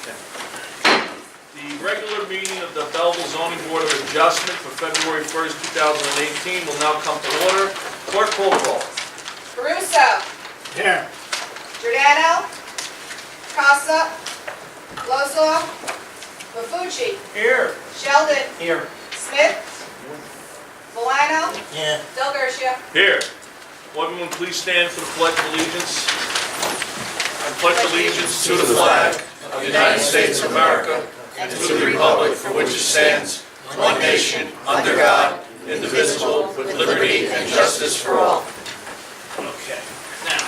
Okay. The regular meeting of the Belleville Zoning Board of Adjustment for February 1st, 2018 will now come to order. Clerk, call the roll. Caruso. Here. Giordano. Casa. Lozow. Mafucci. Here. Sheldon. Here. Smith. Milano. Yeah. Del Garcia. Here. Will everyone please stand for the Pledge of Allegiance? I pledge allegiance to the flag of the United States of America and to the republic for which it stands, one nation, under God, indivisible, with liberty and justice for all. Okay, now,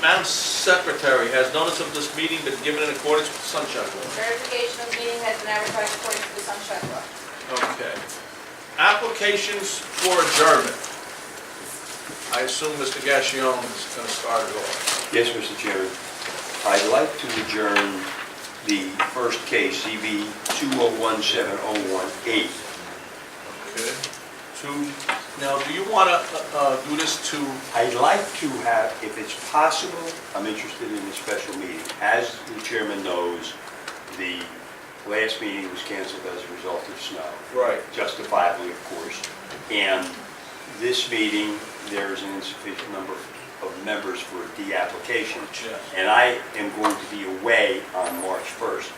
Madam Secretary, has notice of this meeting been given in accordance with the Sunshine Law? Verification of the meeting has been advertised according to the Sunshine Law. Okay. Applications for adjournment. I assume Mr. Gassion is going to start it off. Yes, Mr. Chairman. I'd like to adjourn the first case, ZB 2017018. Okay. Now, do you want to do this to, I'd like to have, if it's possible, I'm interested in a special meeting. As the chairman knows, the last meeting was canceled as a result of snow. right, Justifiably, of course. And this meeting, there is an insufficient number of members for a de-application. Yes. And I am going to be away on March 1st.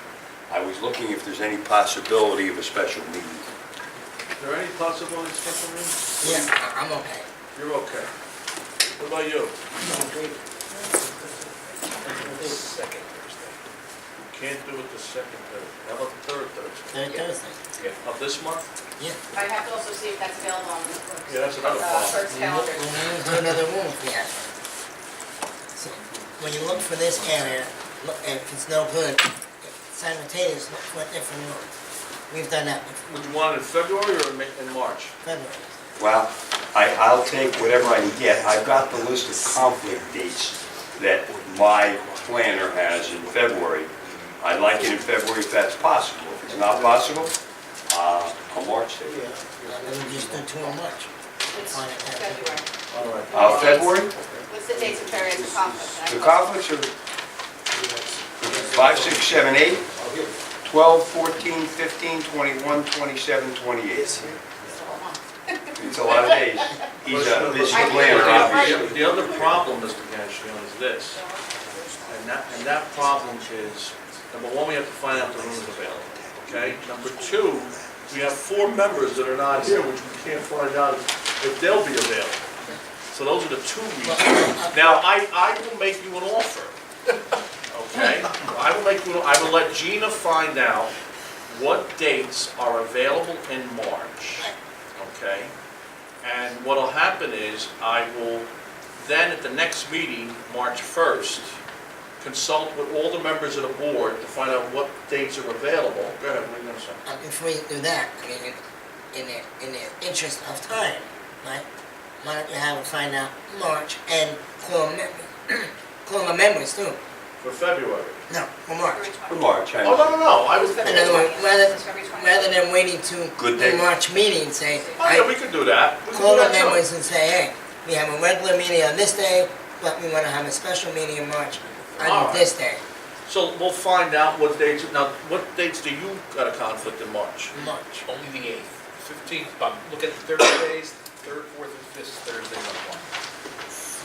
I was looking if there's any possibility of a special meeting. Is there any possibility of special meeting? Yeah, I'm okay. You're okay. What about you? Second Thursday. You can't do it the second Thursday. How about the third Thursday? Third Thursday. Of this month? Yeah. I have to also see if that's available on the Yeah, that's another problem. first calendar. We'll move to another room if we have. So, when you look for this area, look, if it's no good, simultaneous, look for a different room. We've done that before. Would you want it in February or in March? February. Well, I'll take whatever I can get. I've got the list of conflict dates that my planner has in February. I'd like it in February if that's possible. If it's not possible, I'll March it. Then we just do 2 on March. It's Fine, okay. February. All right. February? What's the dates of February as a conflict? The conflicts are 5, 6, 7, 8, 12, 14, 15, 21, 27, 28. It's a lot of days. He's a busy planner, obviously. The other problem, Mr. Gassion, is this. And that problem is, number one, we have to find out the room is available, okay? Number two, we have 4 members that are not here, which we can't find out if they'll be available. So those are the 2 reasons. Now, I will make you an offer, okay? I will let Gina find out what dates are available in March, okay? And what'll happen is, I will then at the next meeting, March 1st, consult with all the members of the board to find out what dates are available. Go ahead, what are you going to say? Before you do that, I mean, in the interest of time, right? Why don't you have them find out March and call the members too? For February? No, for March. For March, Oh, no, I was, In other words, It's February 20th. rather than waiting to Good the day. March meeting, say, oh yeah, we could do that. We could call do the that too. members and say, hey, we have a regular meeting on this day, but we want to have a special meeting in March All on right. this day, So we'll find out what dates, now, what dates do you got a conflict in March? March. Only the 8th. 15th, look at the Thursdays, 3rd, 4th, and 5th Thursdays on one.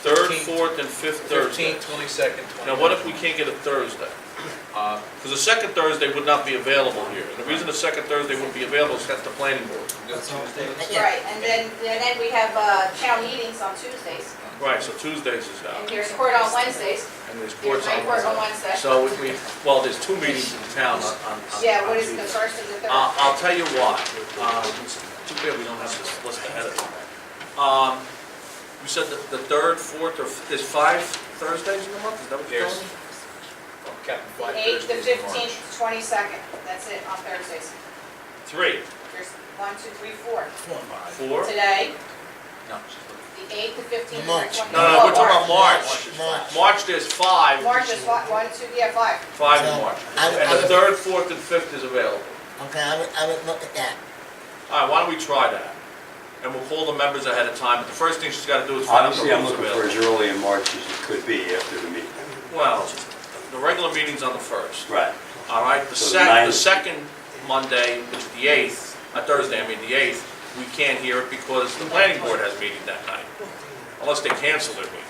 3rd, 15th, 4th, and 5th Thursday. 15th, 22nd, 23rd. Now, what if we can't get a Thursday? Because the second Thursday would not be available here. And the reason the second Thursday wouldn't be available is that's the planning board. Go Tuesdays. Yeah. Right, and then we have town meetings on Tuesdays, Right, so Tuesdays is and out. here's court on Wednesdays. And there's Here's courts on court on Wednesday. Wednesday. So well, there's 2 meetings in town on Yeah, what is Tuesday. the first and the third? I'll tell you what, too bad we don't have this list ahead of time. You said that the 3rd, 4th, or there's 5 Thursdays in the month, is that what you're There's- telling me? Counting The 5 8th, the Thursdays in March. 15th, 22nd, that's it on Thursdays. 3, There's 1, 2, 3, 4. 4? Today, No, the 8th, the 15th, and the March. 20th. No, we're talking about March. March. March, there's 5. March is 1, 2, yeah, 5. 5 in So, March. I- And the 3rd, 4th, and 5th is available. Okay, I would look at that. All right, why don't we try that? and we'll call the members ahead of time, but the first thing she's gotta do is find out the Honestly, I'm rooms looking for as available. early in March as it could be after the meeting. Well, the regular meeting's on the 1st. Right. All right, the So the second Monday, which is the 8th, Thursday, I mean the 8th, we can't hear it because the planning board has meeting that night, unless they cancel their meeting.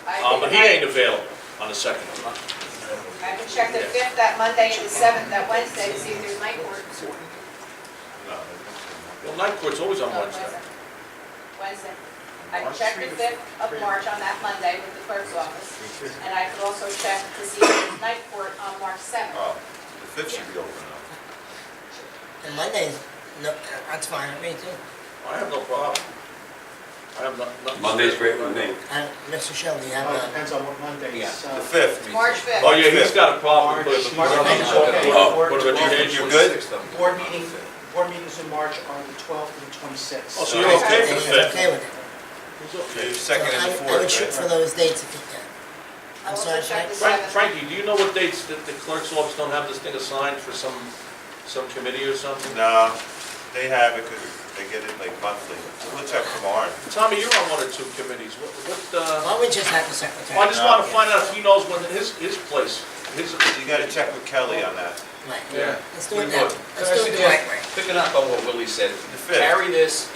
But he ain't available on the second one. I can check the 5th, that Monday, and the 7th, that Wednesday, to see if there's night court. Well, night court's always on No, Wednesday. Wednesday. I can check the 5th of March on that Monday with the clerk's office. And I could also check to see if there's night court on March 7th. Oh, the 5th should be open now. And Mondays, no, that's fine with me too. I have no problem. I have nothing. Monday's great with me. And Mr. Shelley, you have Well, it a, depends on what Monday Yeah. is. The 5th. March 5th. Oh, yeah, he's got a problem with it. March fifth, okay. What about you? You're good? Board meetings in March are the 12th and the 26th. Oh, so you're okay for the he's 5th? okay with it. He's okay. You're second and the I would 4th, shoot for right? those dates if you can. I'll I'm also sorry, check the Frank? 7th. Frankie, do you know what dates that the clerk's office don't have this thing assigned for some committee or something? No, they have it because they get it like monthly. So we'll check tomorrow. Tommy, you're on one or two committees. What, Why don't we just have the secretary? I just wanna find out if he knows when his place, his, You gotta check with Kelly on that. Right. yeah. Let's do We it that would. way. Let's do it the right way. Picking up on what Willie said, The 5th. carry this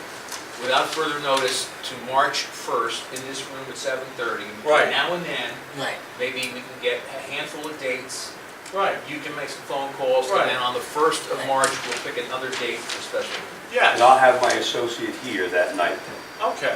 without further notice to March 1st in this room at 7:30. Right. Now and then, Right. maybe we can get a handful of dates. Right, You can make some phone calls, Right. and then on the 1st of March, we'll pick another date for special. yes, And I'll have my associate here that night. okay.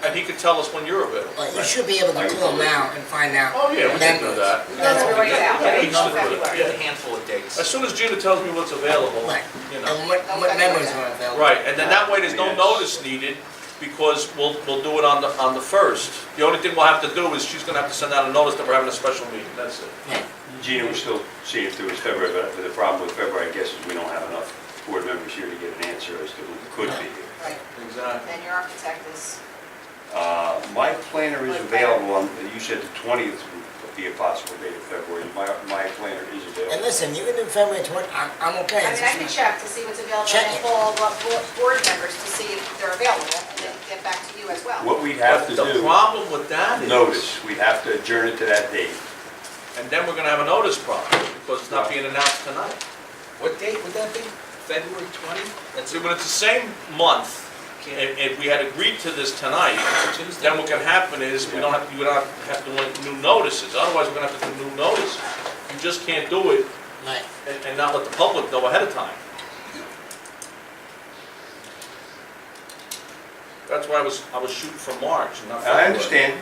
And he could tell us when you're available. But you should be able to call now and find out. Oh, yeah, we can do that. That's what we February's out. Yeah, Get enough a- of it, get a yeah. handful of dates. As soon as Gina tells me what's available, Right. you know. And what members are available. Right, and then that way there's no Yes. notice needed, because we'll do it on the 1st. The only thing we'll have to do is she's gonna have to send out a notice that we're having a special meeting, that's it. Right. Gina was still seeing if there was February, but the problem with February, I guess, is we don't have enough board members here to get an answer as to who could be here. Right. Exactly. And your architect is, My planner is available on, you said the 20th would be a possible date of February. My planner is And available. listen, you can do February 20, I'm okay. I mean, I can check to see what's available Check and it. call board members to see if they're available, and then get back to you as well. What we'd have to But the do, problem with that is. notice, we'd have to adjourn it to that date. And then we're gonna have a notice problem, because it's not being announced tonight. What date would that be? February 20? That's See, when it's the same month, if we had agreed to this tonight, Tuesday. then what can happen is, you don't have to do new notices, otherwise we're gonna have to do new notice. You just can't do it Right. and not let the public know ahead of time. That's why I was shooting for March and not February. I understand.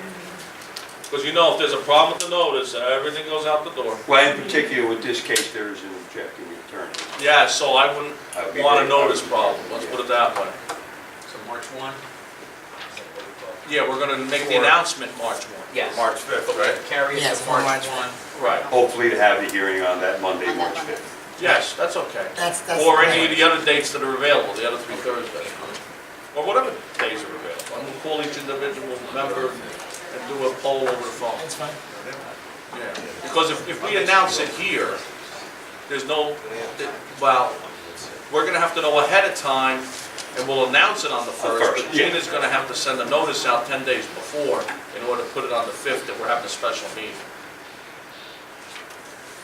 Because you know, if there's a problem with the notice, everything goes out the door. Well, in particular with this case, there is an objecting attorney. Yeah, so I wouldn't I'd be want a very- notice problem, let's put it that way. So March 1? Yeah, we're gonna make the Or- announcement March 1. Yes. March 5th, right? Carry it Yes, to for March March 1. Right, Hopefully to have the hearing on that Monday, On that March Monday. 5th. yes, that's okay. That's Or the any of plan. the other dates that are available, the other 3 Thursdays. Or whatever days are available. I'm gonna call each individual member and do a poll over the phone. That's fine. Yeah, because if we announce it here, there's no, well, we're gonna have to know ahead of time, and we'll announce it on the 1st, first, but yeah. Gina's gonna have to send a notice out 10 days before in order to put it on the 5th that we're having a special meeting,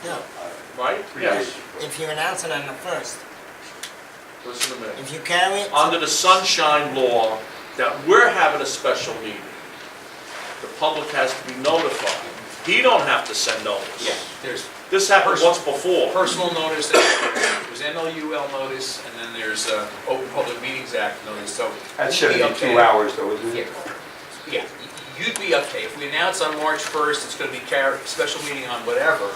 No, right? 3 Yes. days. if you announce it on the 1st, Listen to me. if you carry it, Under the sunshine law, that we're having a special meeting, the public has to be notified. He don't have to send notice. Yeah, there's This happened once before. personal notice, there's MLUL notice, and then there's Open Public Meetings Act notice, so. That's you'd be 72 okay. hours though, isn't Yeah, it? yeah, you'd be okay. If we announce on March 1st, it's gonna be special meeting on whatever,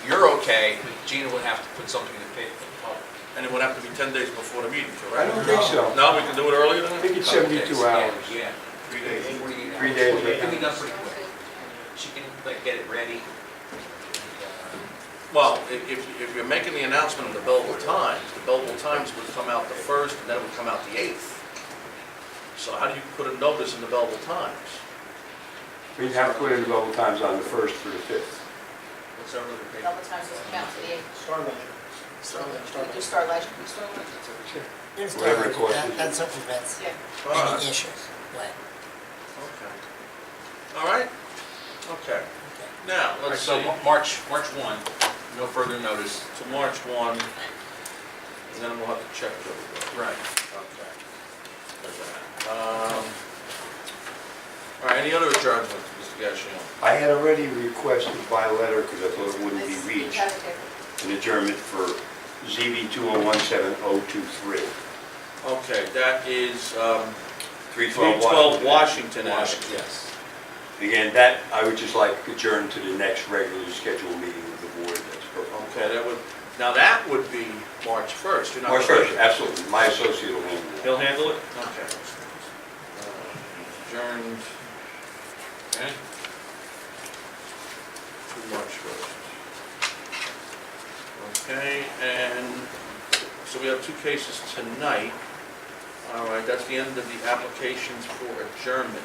you're okay, but Gina would have to put something in the paper for the public. And it would have to be 10 days before the meeting, I correct? don't think so. No, we can do it earlier than I that? think it's Couple 72 days, hours. Yeah, 3 days. 3 days, It right? can be done pretty quick. She can like get it ready. Well, if you're making the announcement in the Belleville Times would come out the 1st, and then it would come out the 8th. So how do you put a notice in the Belleville Times? We have to put in the local times on the 1st through the 5th. What's our other paper? Double times doesn't count to the 8th. Star Ledger. We do Star Legend. Star Legend, that's over here. There's Whatever time, it costs. that circumvents Yeah. All right, any issues. Right. okay. All right? Okay. Now, All right, let's so see, March 1, no further notice. to March 1, and then we'll have to check with everybody. Right. Okay. There's that. All right, any other adjournments, Mr. Gassion? I had already requested by letter, because I thought it wouldn't be This- reached, you have it there. an adjournment for ZB 2017023. Okay, that is 312 312 Washington Ave. Washington, yes. Again, that, I would just like adjourned to the next regularly scheduled meeting of the board. That's perfect. Okay, that would, now that would be March 1st. You're not March gonna- 1st, absolutely. My associate will handle it. He'll handle it? Okay. Adjourned Okay. to March 1st. Okay, and so we have two cases tonight. All right, that's the end of the applications for adjournment.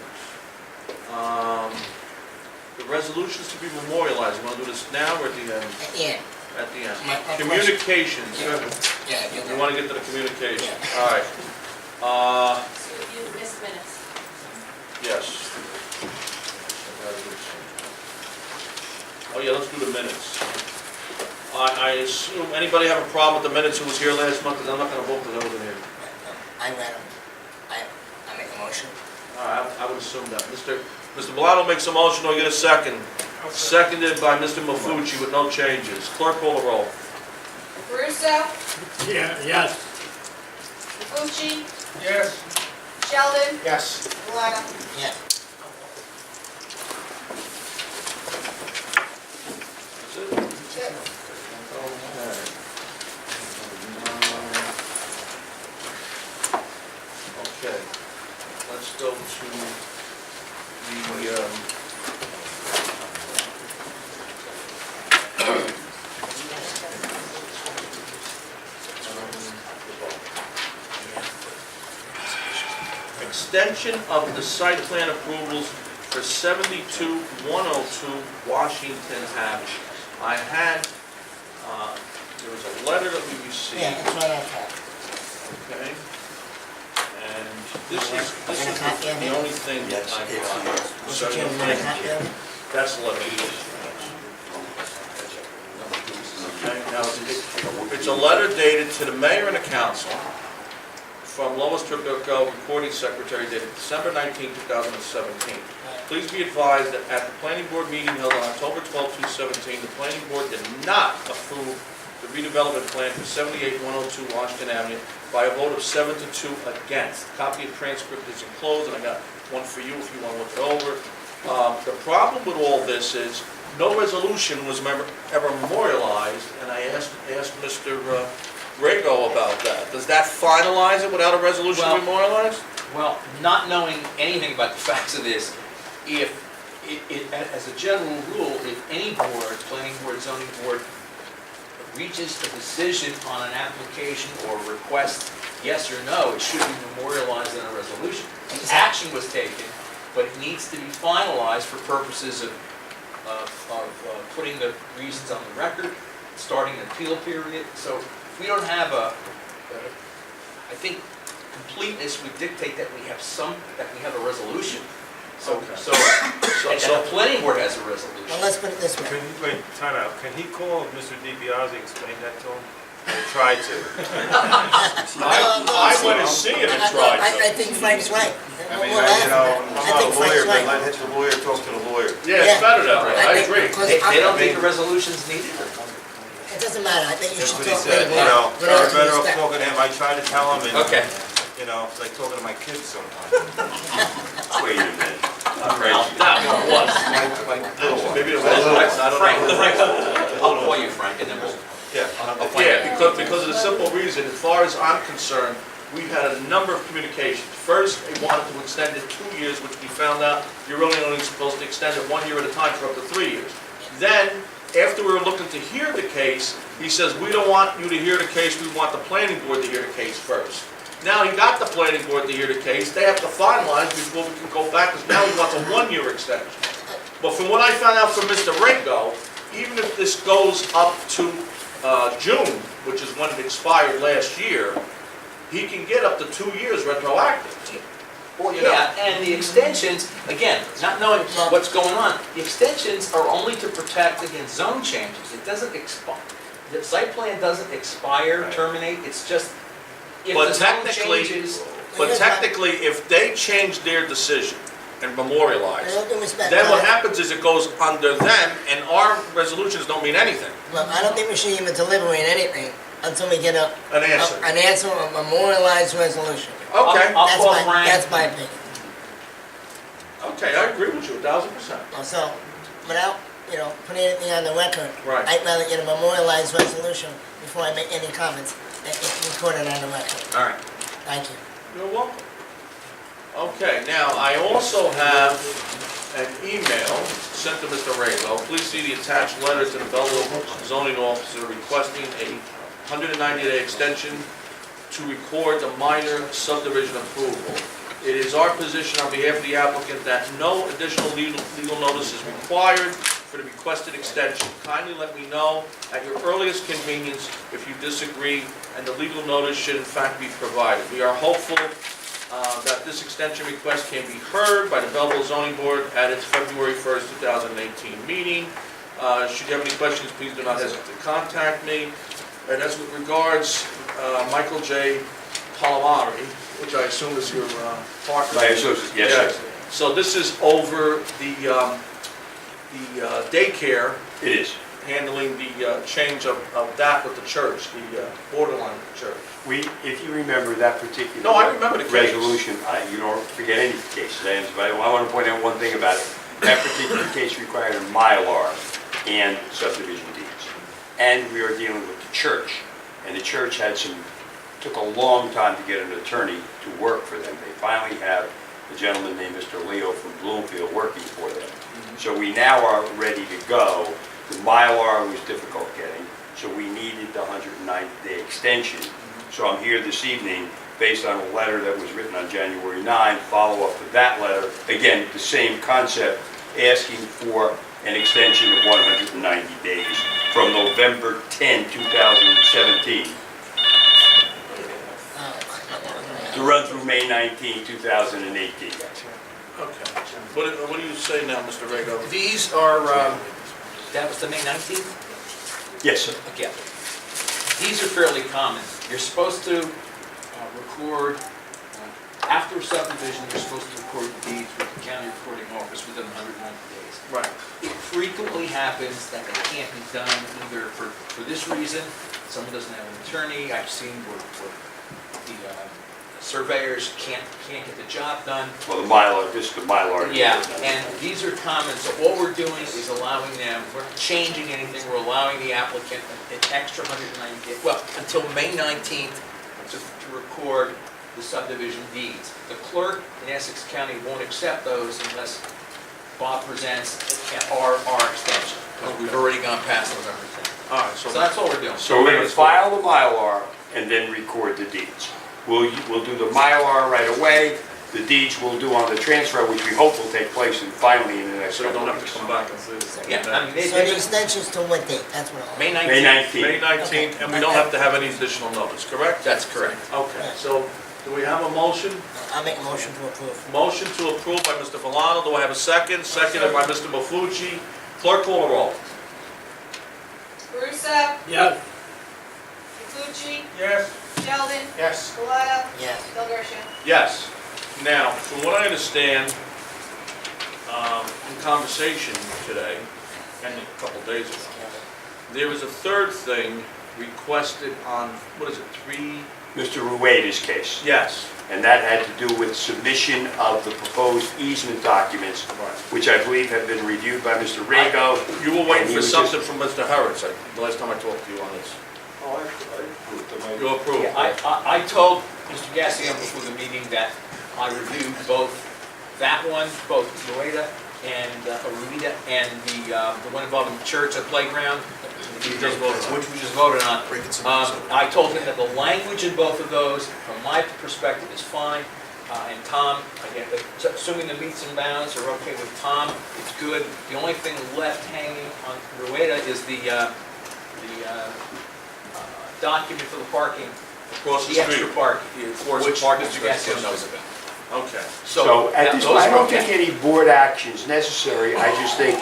The resolutions to be memorialized, you want to do this now or at the end? Yeah, At the end. My question. Communications, yeah, you want to get to the communication? Yeah. All right. So you missed minutes. Yes. Oh, yeah, let's do the minutes. I assume, anybody have a problem with the minutes who was here last month, because I'm not gonna vote because I wasn't here. I read them. I make a motion. All right, I would assume that. Mr. Bellato makes a motion, I'll get a second. Seconded by Mr. Mafucci with no changes. Clerk call the roll. Caruso, Yeah, yes. Fucci, Yes. Sheldon, Yes. Valado. Yeah. That's it? Good. Okay, let's go to the, extension of the site plan approvals for 72102 Washington Ave. I had, there was a letter that we received. Yeah, it's right on top. Okay. And this is And a copy of the it? only thing that Yes, I've it's got. here. Mr. Chairman, want a copy of it? That's the letter. Okay, now, it's a letter dated to the mayor and the council from Lois Turco, recording secretary, dated December 19, 2017. Please be advised that at the planning board meeting held on October 12, 2017, the planning board did not approve the redevelopment plan for 78102 Washington Avenue by a vote of 7 to 2 against. Copy of transcript is enclosed, and I got one for you if you want to look it over. The problem with all this is, no resolution was ever memorialized, and I asked Mr. Rego about that. Does that finalize it without a resolution Well- memorialized? Well, not knowing anything about the facts of this, if, as a general rule, if any board, planning board, zoning board, reaches a decision on an application or request, yes or no, it should be memorialized in a resolution. Action was taken, but it needs to be finalized for purposes of putting the reasons on the record, starting an appeal period. So if we don't have I think completeness would dictate that we have a resolution. So, Okay. so, and the planning board has a resolution. Well, let's put it this way. Wait, time out. Can he call Mr. DiBiase, explain that to him? I tried to. I went to see it and tried I to. think Frank's right. I mean, We'll ask I'm him. not I a think Frank's lawyer, but right. let the lawyer talk to the lawyer. Yeah, it's better that way, I agree. because They don't think the resolution's needed? It doesn't matter, I think you That's should what he talk said, later. you know. With all I'm due better off respect. talking to him. I tried to tell him, and, Okay. you know, it's like talking to my kids sometimes. Wait a minute. That one was. My little one. Maybe it was, I don't Frank, know. Frank, I'll call you, Frank, and then we'll, Yeah. I'll find Yeah, out. because of the simple reason, as far as I'm concerned, we've had a number of communications. First, they wanted to extend it 2 years, which we found out you're really only supposed to extend it 1 year at a time for up to 3 years. Then, after we were looking to hear the case, he says, we don't want you to hear the case, we want the planning board to hear the case first. Now he got the planning board to hear the case, they have to finalize before we can go back, because now he wants a 1-year extension. But from what I found out from Mr. Ringo, even if this goes up to June, which is when it expired last year, he can get up to 2 years retroactive. Well, You know. yeah, and the extensions, again, not knowing what's going on, the extensions are only to protect against zone changes. It doesn't expire, the site plan doesn't expire, Right. terminate, it's just, if But the zone technically- changes. But technically, if they change their decision and memorialize, With all due respect, then what happens is it goes under them, and our resolutions don't mean anything. Look, I don't think we should even deliberate anything until we get An answer. an answer, a memorialized resolution. Okay, I'll That's call my, Frank. that's my opinion. okay, I agree with you 1,000%. So, without, putting anything on the record, Right. I'd rather get a memorialized resolution before I make any comments that get recorded on the record. All right. Thank you. You're welcome. Okay, now, I also have an email sent to Mr. Rago. Please see the attached letter to the Belleville zoning officer requesting a 190-day extension to record the minor subdivision approval. It is our position on behalf of the applicant that no additional legal notice is required for the requested extension. Kindly let me know at your earliest convenience if you disagree, and the legal notice should in fact be provided. We are hopeful that this extension request can be heard by the Belleville Zoning Board at its February 1st, 2018 meeting. Should you have any questions, please do not hesitate to contact me. And as with regards Michael J. Palomari, which I assume is your partner. My associate, yes, sir. So this is over the daycare, It is. handling the change of that with the church, the borderline with the church. If you remember that particular. No, I remember the case. Resolution, you don't forget any cases, but I want to point out one thing about it. That particular case required a Mylar and subdivision deeds. And we are dealing with the church. And the church took a long time to get an attorney to work for them. They finally have a gentleman named Mr. Leo from Bloomfield working for them. So we now are ready to go. The Mylar was difficult getting, so we needed the 190-day extension. So I'm here this evening, based on a letter that was written on January 9, follow up to that letter. Again, the same concept, asking for an extension of 190 days from November 10, 2017, to run through May 19, 2018. Okay. What do you say now, Mr. Rago? These are, that was the May 19th? Yes, sir. Okay. These are fairly common. You're supposed to record, after subdivision, you're supposed to record the deeds with the county recording office within 190 days. Right. It frequently happens that it can't be done either for this reason, someone doesn't have an attorney, I've seen where the surveyors can't get the job done. Well, the Mylar, this is the Mylar. Yeah, and these are common, so all we're doing is allowing them, we're not changing anything, we're allowing the applicant an extra 190 days, well, until May 19th to record the subdivision deeds. The clerk in Essex County won't accept those unless Bob presents our extension, because we've already gone past November 10th. All right, So that's all we're doing. So we're going to file the Mylar and then record the deeds. We'll do the Mylar right away. The deeds we'll do on the transfer, which we hope will take place finally in the next so you couple don't of have to weeks. come back and see this. Yeah, I mean, So the extension's to what date? That's what I May want. 19th. May 19th. May 19th, and we don't have to have any additional notice, correct? That's correct. Okay, so do we have a motion? I'll make a motion to approve. Motion to approve by Mr. Valano. Do I have a second? Seconded by Mr. Mafucci. Clerk, call the roll. Caruso, Yes. Kifucci, Yes. Sheldon, Yes. Valado, Yes. Del Garcia. Yes. Now, from what I understand, in conversation today, and a couple days ago, there was a third thing requested on, what is it, 3? Mr. Rueda's case, Yes. and that had to do with submission of the proposed easement documents, which I believe have been reviewed by Mr. Rago. You were waiting And he for was something from Mr. Harris, the last time I talked to you on this. Oh, I approved them. You approved? Yeah, I told Mr. Gassion before the meeting that I reviewed both that one, both Rueda and Rueda, and the one involving the church, the playground, which we just voted on. I told him that the language in both of those, from my perspective, is fine. And Tom, again, assuming the meets and bounds are okay with Tom, it's good. The only thing left hanging on Rueda is the document for the parking across the The street. extra parking, Of course, which parking Mr. space. Gassion knows about. Okay. So at this point, I don't think any. any board action is necessary. I just think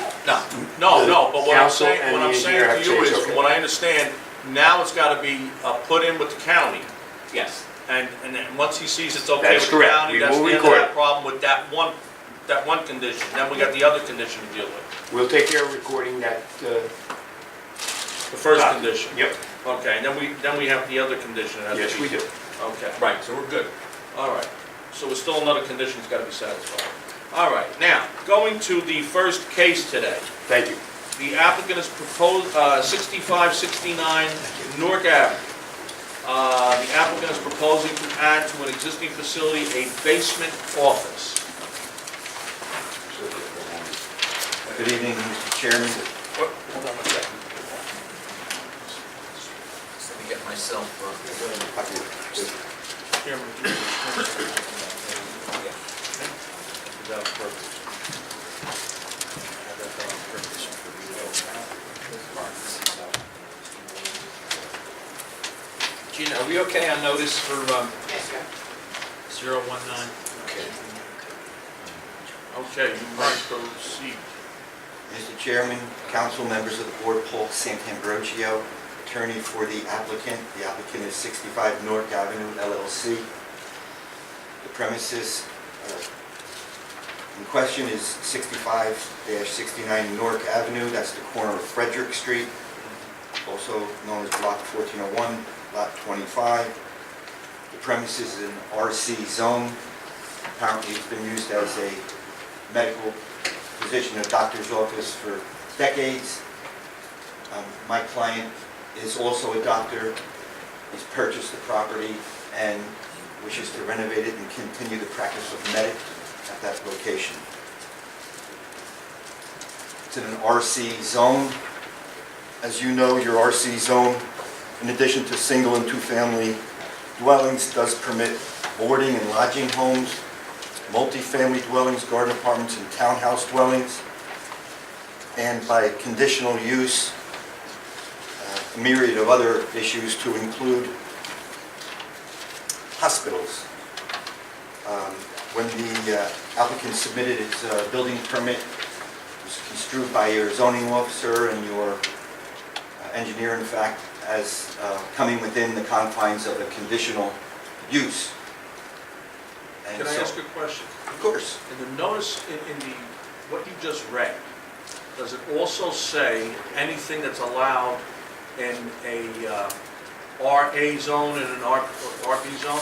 No, No, but what I'm council saying, and what the I'm engineer have saying to you to say is, it's from okay. what I understand, now it's gotta be put in with the county. Yes. And then once he sees it's okay That's with the correct. county, We that's will the end of record that it. problem with that one condition. Then we got the other condition to deal with. we'll take care of recording that. The first Got it. condition. Yep. Okay, and then we have the other condition. that has to Yes, be- we do. Okay. Right, so we're good. All right, so there's still another condition that's got to be satisfied. All right, now, going to the first case today. Thank you. The applicant has proposed 6569 Newark Avenue. The applicant is proposing to add to an existing facility a basement office. Good evening, Mr. Chairman. Hold on one second. Let me get myself, Chairman, would you- Without purpose. Gina, are we okay on notice for Yes, sir. 019? Okay. Okay, you might proceed. Mr. Chairman, council members of the board, Paul Sant'Ambrogio, attorney for the applicant. The applicant is 65 Newark Avenue, LLC. The premises in question is 65-69 Newark Avenue. That's the corner of Frederick Street, also known as Block 1401, Lot 25. The premises is an RC zone. Apparently, it's been used as a medical physician, a doctor's office for decades. My client is also a doctor. He's purchased the property and wishes to renovate it and continue the practice of medic at that location. It's in an RC zone. As you know, your RC zone, in addition to single and two-family dwellings, does permit boarding and lodging homes, multifamily dwellings, garden apartments, and townhouse dwellings, and by conditional use, a myriad of other issues to include hospitals. When the applicant submitted its building permit, it was construed by your zoning officer and your engineer, in fact, as coming within the confines of a conditional use. And Can I so- ask a question? Of course. In the notice, in the, what you just read, does it also say anything that's allowed in a RA zone and an RB zone?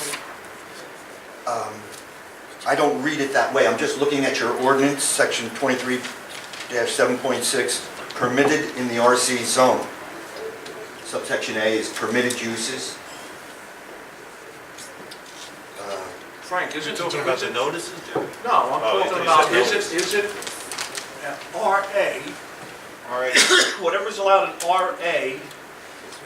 I don't read it that way. I'm just looking at your ordinance, section 23-7.6, permitted in the RC zone. Subsection A is permitted uses. Frank, is You're it? talking about the notices, Jim? No, I'm Oh, talking you about, said is it RA, All right. whatever's allowed in RA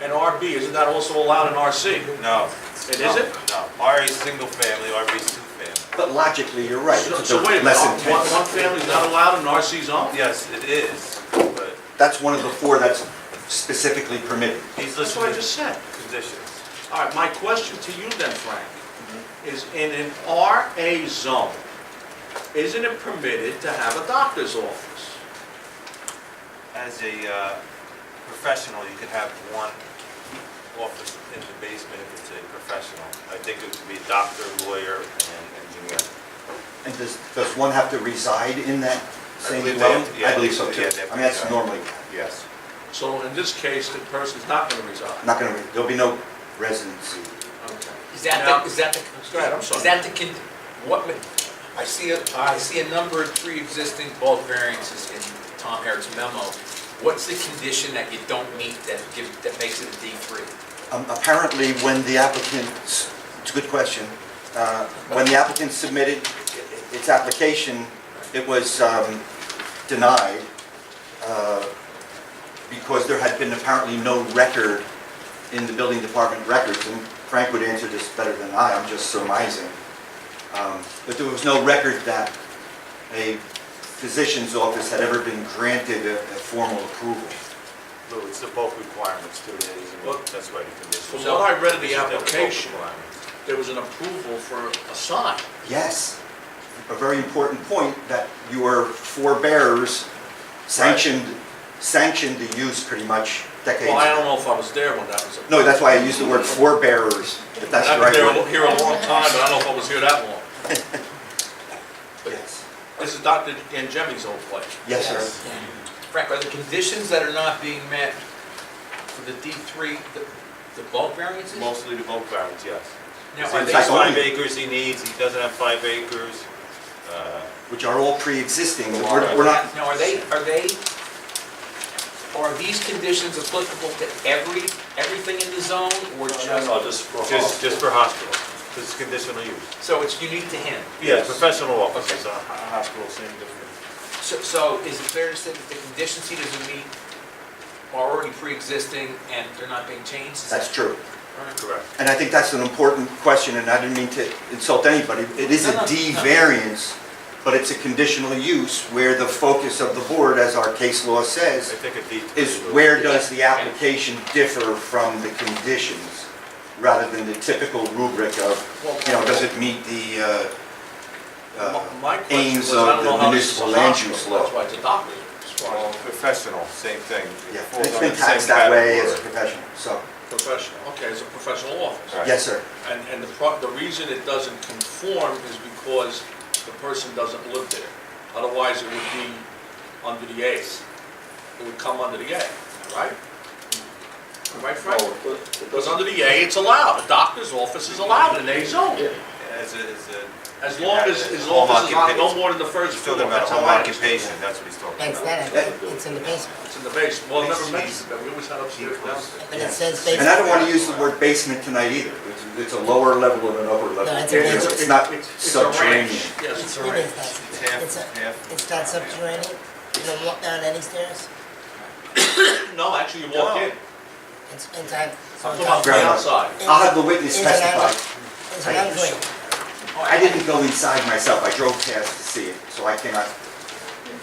and RB, isn't that also allowed in RC? No. It isn't? No. RA is single family, RB is two family. But logically, you're right. It's So wait a less minute, intense. one family's not allowed in RC zone? Yes, it is, but That's one of the four that's specifically permitted. he's That's what I listed just said. conditions. All right, my question to you then, Frank, is in an RA zone, isn't it permitted to have a doctor's office? As a professional, you could have one office in the basement if it's a professional. I think it could be doctor, lawyer, and engineer. And does one have to reside in that same believe dwelling? they- yeah, I believe so too. yeah, they have I to mean, that's reside. normally, Yes. So in this case, the person's not going to reside. not going to, there'll be no residency. Okay. Is that Now- the, is that the? Go ahead, I'm sorry. Is that the, what, I see a number of pre-existing bulk variances in Tom Harrod's memo. What's the condition that you don't meet that makes it a D3? Apparently, when the applicant, it's a good question, when the applicant submitted its application, it was denied because there had been apparently no record in the building department records, and Frank would answer this better than I'm just surmising. But there was no record that a physician's office had ever been granted a formal approval. Lou, it's the bulk requirements too, Well, that's why the conditions. From what I read in the These are bulk application, requirements. there was an approval for a sign. Yes, a very important point that your forebearers sanctioned the use pretty much decades Well, I don't ago. know if I was there when that was. No, that's why I used the word forebearers, if that's the I've been right there word. here a long time, but I don't know if I was here that long. Yes. This is Dr. Angemi's old place. Yes, sir. Frank, are the conditions that are not being met for the D3, the bulk variances? Mostly the bulk variance, yes. Now, He are in they, fact, has 5 only- acres he needs, he doesn't have 5 acres. Which are all pre-existing. We're not, now, are these conditions applicable to everything in the zone, or just? Just for hospital, this is conditional use. So it's unique to him? Yes, professional offices, Okay. hospital, same difference. So is it fair to say that the conditions he doesn't meet are already pre-existing and they're not being changed? Is that's that- true. all right. Correct. And I think that's an important question, and I didn't mean to insult anybody. It is No, a D no. variance, but it's a conditional use where the focus of the board, as our case law I says, think a D3. is where does the application differ from the conditions, rather than the typical rubric of, does it meet the My question aims was, I of don't the know how this is a municipal land hospital, use law? that's why it's a doctor. Well, professional, same thing. Yeah, It falls it's under been the same taxed that way as a category. professional, so, Professional, okay, it's a professional office. Right. yes, sir. And the reason it doesn't conform is because the person doesn't live there. Otherwise, it would be under the A. It would come under the A, right? Right, Frank? Because under the A, it's allowed. A doctor's office is allowed in A zone. As As long as his office is on no more than the first He's floor. talking about That's home how I understand it. occupation, that's what he's talking It's about. not, it's in the basement. It's in the basement. Well, I never mentioned that. We always had upstairs, downstairs. But it says basement. And I don't want to use the word basement tonight either. It's a lower level and an upper level. No, it's a basement. It's not It's a subterranean. ranch. Yes, it's a It ranch. is not. It's half, It's a- half. It's not subterranean? You don't walk down any stairs? No, actually, you walk in. It's inside. so I'm it's talking about on- the outside. I'll have the witness Is it testify. It's an unclean. I didn't go inside myself, I drove past to see it, so I cannot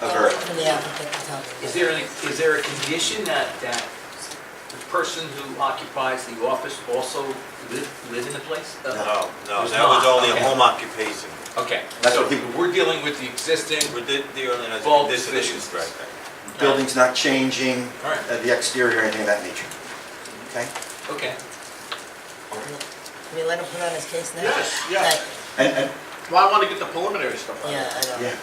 I'll wait avert. for the applicant to tell me. Is there a condition that the person who occupies the office also live in the place? No, There's that was not, only a okay. home occupation. Okay, That's so what he- we're dealing with the existing, We're dealing as a Bulk conditional use, deficiencies. right? Building's not changing, all right, the exterior, or anything of that nature. Okay? okay. Can we let him put on his case now? Yes, yes. And, Well, I want to get the preliminary stuff out. Yeah, I know. yeah,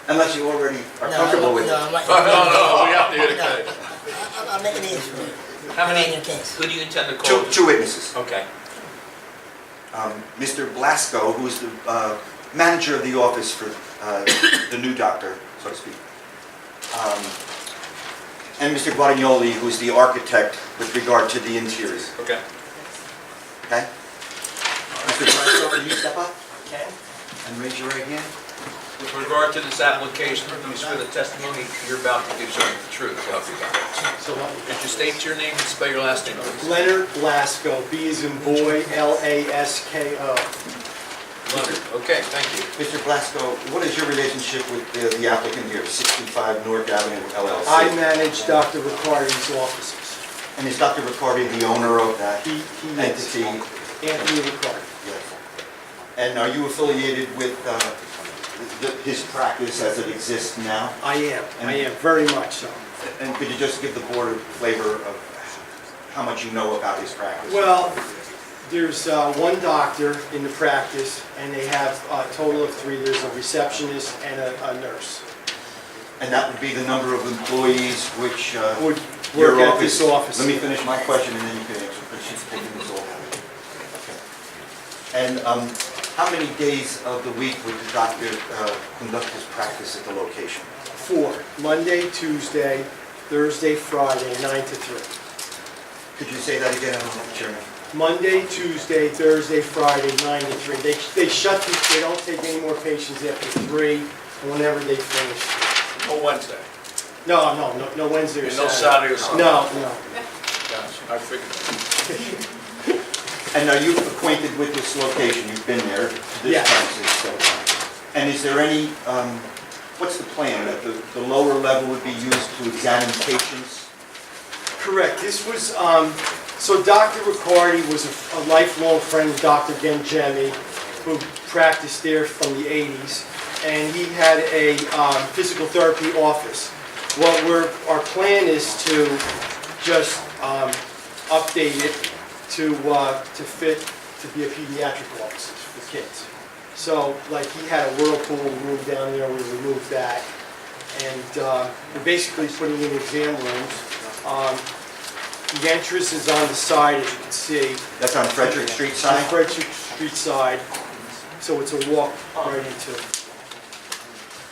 unless you already are No, comfortable with no, it. I'm not- No, we have to hear the No. case. I'll make it easy for you. How Put on many, your case. who do you intend to call? Two witnesses. Okay, Mr. Blasco, who is the manager of the office for the new doctor, so to speak. And Mr. Guadagnoli, who is the architect with regard to the interior. okay. Okay? Mr. Blasco, will you step up Okay. and raise your right hand? With regard to this application, do you swear the testimony you're about to give is the truth, so help you God? So Could you state your name and spell your last name, please? Leonard Blasco, B as in boy, Lasko. Leonard, okay, thank you. Mr. Blasco, what is your relationship with the applicant here, 65 Newark Avenue LLC? I manage Dr. Riccardi's offices. And is Dr. Riccardi the owner of that He is entity? Anthony Riccardi. Yes. And are you affiliated with his practice as it exists now? I am, very much so. And could you just give the board a flavor of how much you know about his practice? Well, there's one doctor in the practice, and they have a total of 3. There's a receptionist and a nurse. And that would be the number of employees which Would your work at this office. Let me finish my question and then you can answer, but she's taking this all. Okay. And how many days of the week would the doctor conduct his practice at the location? 4, Monday, Tuesday, Thursday, Friday, 9 to 3. Could you say that again, Chairman? Monday, Tuesday, Thursday, Friday, 9 to 3. They shut, they don't take any more patients after 3, whenever they finish. No Wednesday. No Wednesday or And no Saturday. Saturday or Sunday. No. Yes, I figured. And are you acquainted with this location? You've been there, this Yes. premises several times. And is there any, what's the plan? That the lower level would be used to examine patients Correct. This was, so Dr. Riccardi was a lifelong friend of Dr. Gengemi, who practiced there from the 80s, and he had a physical therapy office. Our plan is to just update it to fit, to be a pediatric office for kids. So, like, he had a whirlpool room down there, we removed that, and we're basically putting in exam rooms. The entrance is on the side, as you can see. That's on Frederick Street On side? Frederick Street side, so it's a walk right into.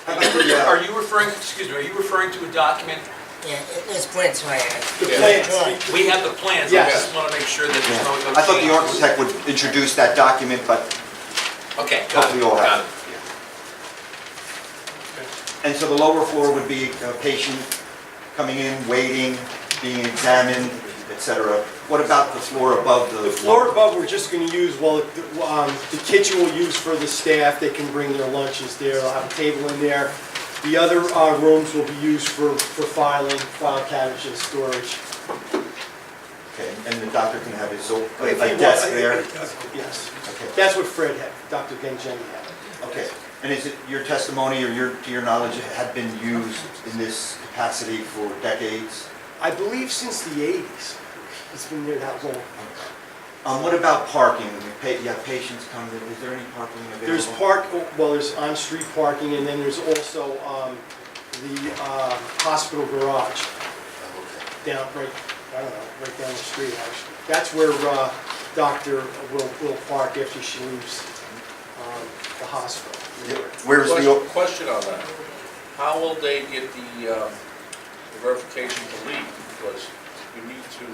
How about the, Are you referring, excuse me, are you referring to a document? Yeah, there's prints right The here. plans. We have the plans, I Yes. just want to make sure that there's no I thought the change. architect would introduce that document, but Okay, got hopefully it, you'll got have it. it. And so the lower floor would be a patient coming in, waiting, being examined, etc. What about the floor above the? The floor above, we're just going to use, the kitchen we'll use for the staff. They can bring their lunches there. They'll have a table in there. The other rooms will be used for file cabinets and storage. Okay, and the doctor can have his own, If he a wants- desk there? Yes. Okay. That's what Fred had, Dr. Gengemi had. Okay, and is it your testimony or to your knowledge, it had been used in this capacity for decades? I believe since the 80s. It's been there that long. What about parking? You have patients come, is there any parking available? There's on-street parking, and then there's also the hospital garage down, right down the street, actually. That's where Doctor will park after she leaves the hospital. Where's the, Question on that. How will they get the verification to leave? Because you need to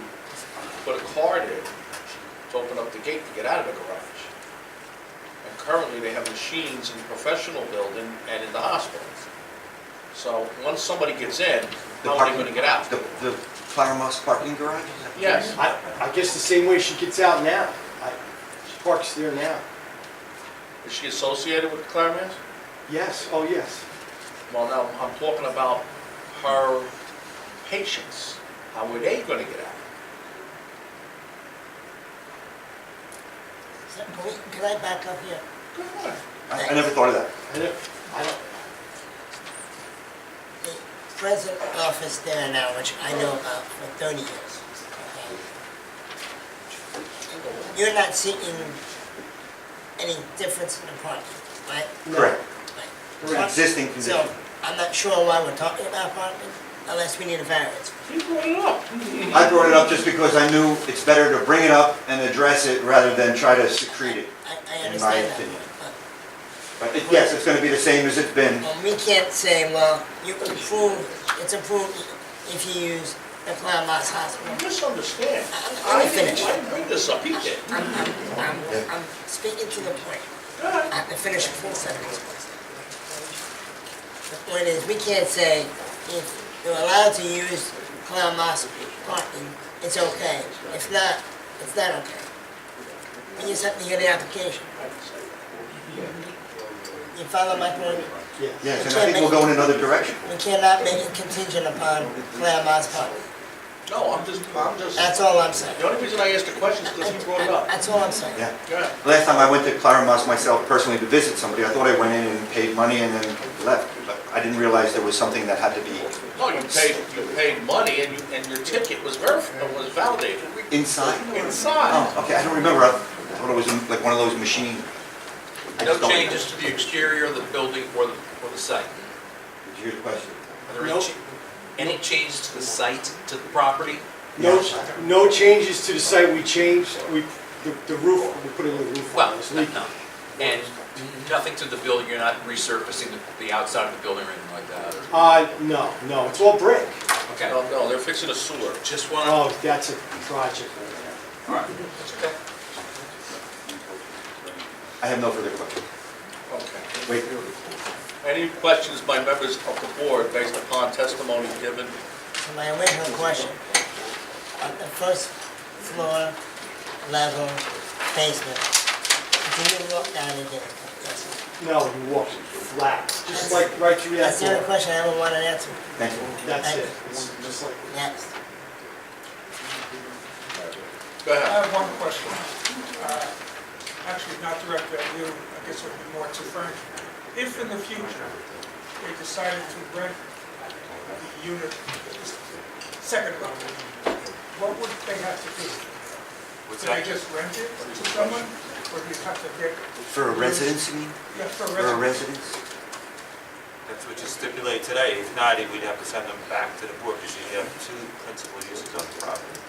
put a card in to open up the gate to get out of the garage. And currently, they have machines in the professional building and in the hospital. So once somebody gets in, how are they going to get out? the Claremont parking garage? Is that what you Yes. mean? I guess the same way she gets out now. She parks there now. Is she associated with Claremont? Yes, oh yes. Well, now, I'm talking about her patients. How are they going to get out? Can I back up here? I never thought of that. I don't, The present office there now, which I know about for 30 years. Okay. You're not seeking any difference in the parking, right? Correct. Right. It's an existing So, condition. I'm not sure why we're talking about parking, unless we need a variance. You brought it up. I brought it up just because I knew it's better to bring it up and address it rather than try to secrete it, I in my understand that. opinion. But yes, it's going to be the same as it's been. We can't say, well, you can prove, it's approved if you use the Claremont Hospital. You misunderstand. Let me finish. I didn't bring this up, he did. I'm speaking to the point. Go ahead. I have to finish a full sentence. The point is, we can't say if you're allowed to use Claremont parking, it's okay. If not, it's not okay. We just have to get the application. You follow my point? yes. Yes, and I think we'll go in another direction. We cannot make it contingent upon Claremont's parking. No, I'm just, That's all I'm saying. the only reason I asked the question is because you brought it up. That's all I'm saying. Yeah. Go ahead. Last time I went to Claremont myself personally to visit somebody, I thought I went in and paid money and then left. But I didn't realize there was something that had to be No, you paid money and your ticket was validated. inside. Inside. Oh, okay, I don't remember. I thought it was like one of those machines. I No just don't- changes to the exterior of the building or the site? Did you hear the question? Are there Nope. any changes to the site, to the property? No changes to the site. We changed, the roof, we put a new roof Well, on. It's no. leaking. And nothing to the building, you're not resurfacing the outside of the building or anything like that? No, it's all brick. Okay, No, they're fixing a sewer. just one, Oh, that's a project. all right, that's okay. I have no further questions. Okay. Wait, Any questions by members of the board based upon testimony given? So my original question, on the first floor, level, basement, do you walk down and get it? No, you walk flat, just like right through that That's the only door. question I ever wanted answered. thank you. That's it. It's just like, Next. Go I ahead. have one question. Actually, not directed at you, I guess it would be more to Frank. If in the future they decided to rent the unit, second level, what would they have to do? What's Do they that? just rent it to someone, or do you have to get? For a residence, you mean? Yeah, for For a residents. residence? That's what you stipulate today. If not, we'd have to send them back to the board because you have two principal uses on the property.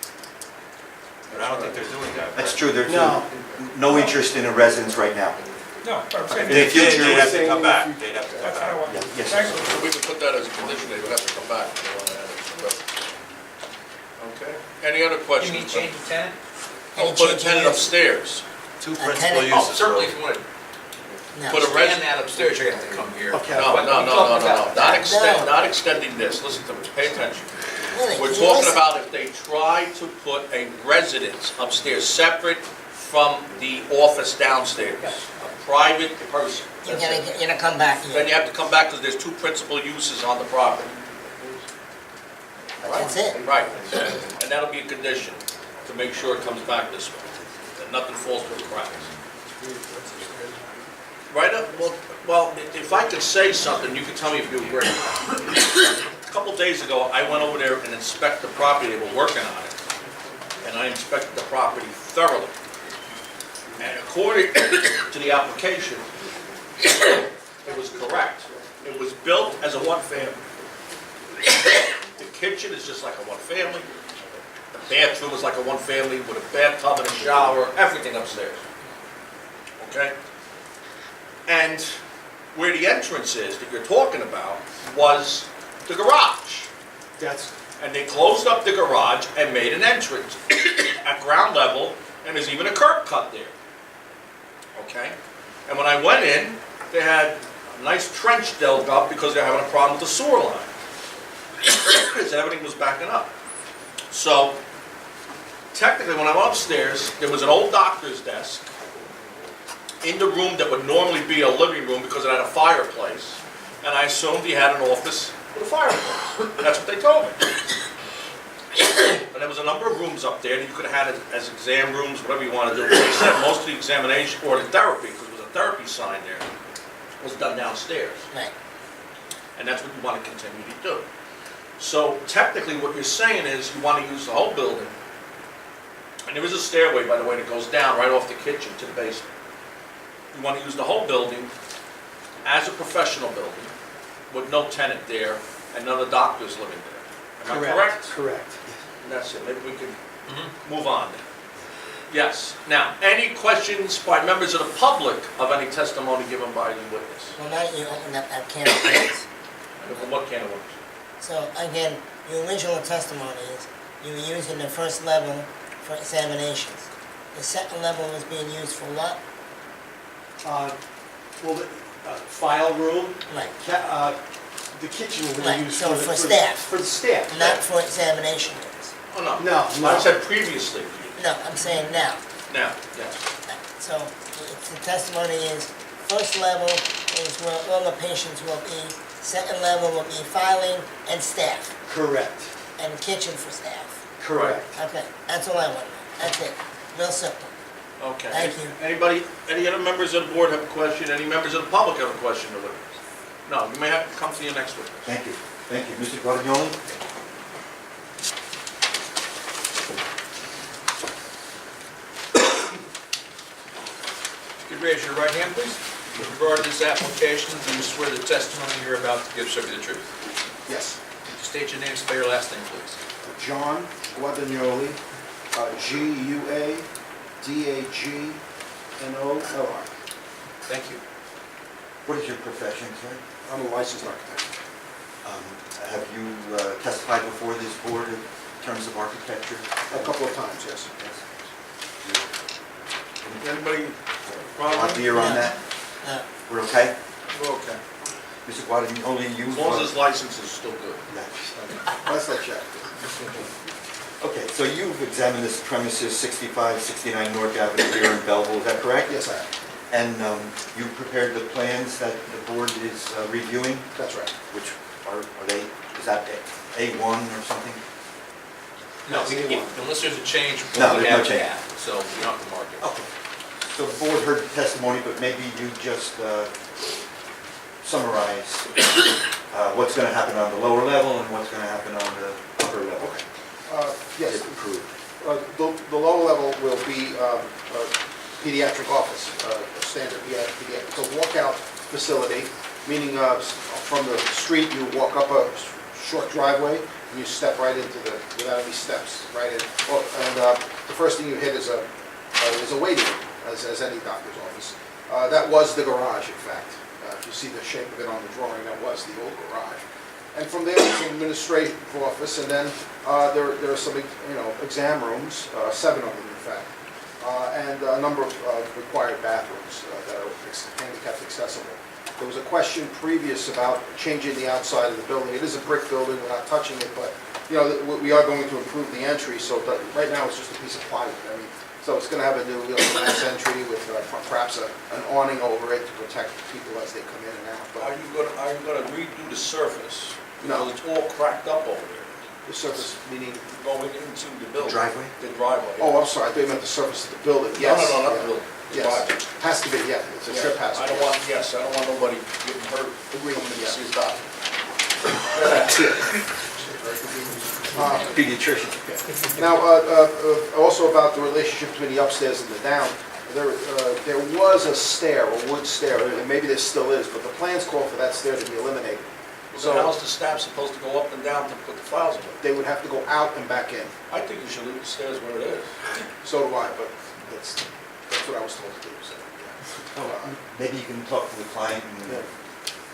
But I don't think they're doing that. That's right? true, there's No. no interest in a residence right now. No, but I'm If saying, In the they did, future, they'd have to saying come in back. the future. They'd have to come that's what I back. want. Yeah, yes, Thanks. So we can put that as a condition, they would have to come back. if they want to add it. Okay, any other You questions? mean change of tenant? Oh, put a tenant upstairs. Two A principal tenant- Oh, uses. certainly if you want to No. Put a expand that upstairs, you're gonna have to come here. Okay. No, no, no, no, no, no, No. not extending this, listen to me, pay attention. Really, We're can you talking listen? about if they try to put a residence upstairs, separate from the office downstairs, a private person. You're gonna come back Then here. you have to come back because there's two principal uses on the property. That's it. Right, and that'll be a condition to make sure it comes back this way, that nothing falls through the cracks. Right up, well, if I could say something, you could tell me if you agree. A couple days ago, I went over there and inspected the property, they were working on it, and I inspected the property thoroughly. And according to the application, it was correct. It was built as a one-family. The kitchen is just like a one-family. The bathroom is like a one-family with a bathtub and a shower, everything upstairs. Okay? And where the entrance is that you're talking about was the garage. That's, And they closed up the garage and made an entrance at ground level, and there's even a curb cut there. Okay? And when I went in, they had a nice trench dug up because they're having a problem with the sewer line. Because everything was backing up. So, technically, when I went upstairs, there was an old doctor's desk in the room that would normally be a living room because it had a fireplace, and I assumed he had an office with a fireplace. That's what they told me. And there was a number of rooms up there that you could have had it as exam rooms, whatever you want to do. They said most of the examination, or the therapy, because there was a therapy sign there, was done downstairs. Right. And that's what you want to continue to do. So technically, what you're saying is you want to use the whole building. And there is a stairway, by the way, that goes down right off the kitchen to the basement. You want to use the whole building as a professional building with no tenant there and none of the doctors living there. Am I correct? correct. And that's it. Maybe we can move on then. Yes. Now, any questions by members of the public of any testimony given by the witness? Well, now you open up that can of worms. And from what can of worms? So again, your original testimony is you were using the first level for examinations. The second level was being used for what? Well, the file room, Right. the kitchen was Right, used so for the- staff. For the staff. Not for examination rooms. Oh, no. No, I no. said previously. No, I'm saying now. Now, yes. So the testimony is first level is where all the patients will be, second level will be filing and staff, Correct, and the kitchen for staff. correct. Okay, that's all I want. That's it. Real simple. Okay. Thank you. Anybody, any other members of the board have a question? Any members of the public have a question to witness? No, you may have to come to your next witness. Thank you. Thank you. Mr. Guadagnoli? Could you raise your right hand, please? With regard to this application, do you swear the testimony you're about to give shall be the truth? Yes. Could you state your name, spell your last name, please? John Guadagnoli, Guadagnoli. Thank you. What is your profession, sir? I'm a licensed architect. Have you testified before this board in terms of architecture? A couple of times, yes. Anybody? Clear on that? No. We're okay? We're okay. Mr. Guadagnoli, you... As long as his license is still good. Last I checked. Okay, so you've examined this premises 6569 Newark Avenue here in Belleville, is that correct? Yes, I have. And you prepared the plans that the board is reviewing, That's right. which are they, is that A1 or something? No, unless there's a change. No, we there's no have change. that, So you don't have to mark it. Okay. So the board heard the testimony, but maybe you just summarize what's going to happen on the lower level and what's going to happen on the upper level. Okay. Yes, If approved. the lower level will be a pediatric office, a standard pediatric. So walkout facility, meaning from the street, you walk up a short driveway, and you step right into without any steps, right in. And the first thing you hit is a waiting room, as any doctor's office. That was the garage, in fact. If you see the shape of it on the drawing, that was the old garage. And from there, it's an administrative office, and then there are some, exam rooms, 7 of them, in fact, and a number of required bathrooms that are handicapped accessible. There was a question previous about changing the outside of the building. It is a brick building, we're not touching it, but, we are going to improve the entry, so right now it's just a piece of plywood. I mean, so it's going to have a new glass entry with perhaps an awning over it to protect people as they come in and out. Are But you gonna redo the surface? No. Because it's all cracked up over there, the surface, meaning, going into the building. Driveway? The driveway. oh, I'm sorry, I thought you meant the surface of the building. No, Yes. no, not yeah. the building. The Yes, driveway. has to be, yeah, it's a trip hazard. I don't want nobody getting hurt. Agreed, Coming to yeah. see his doctor. Pediatrician. Now, also about the relationship between the upstairs and the down, there was a stair, a wood stair, and maybe there still is, but the plans call for that stair to be eliminated. So So how's the staff supposed to go up and down to put the files away? they would have to go out and back in. I think you should leave the stairs where it is. So do I, but that's what I was told to do, so, yeah. Maybe you can talk to the client and Yeah.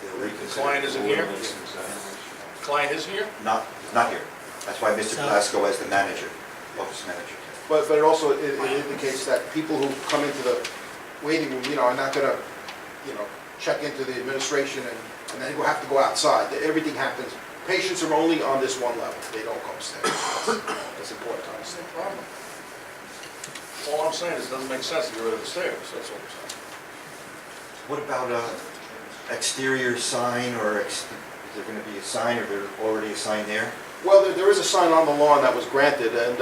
they'll reconsider. The client isn't here? Client is here? Not here. That's why Mr. So- Glasgow as the manager, office manager. But it also it indicates that people who come into the waiting room, are not gonna, check into the administration and then will have to go outside. Everything happens, patients are only on this one level, they don't go upstairs. That's important to understand. No problem. All I'm saying is it doesn't make sense to get rid of the stairs, that's all I'm saying. What about exterior sign, or is there going to be a sign, or there's already a sign there? Well, there is a sign on the lawn that was granted, and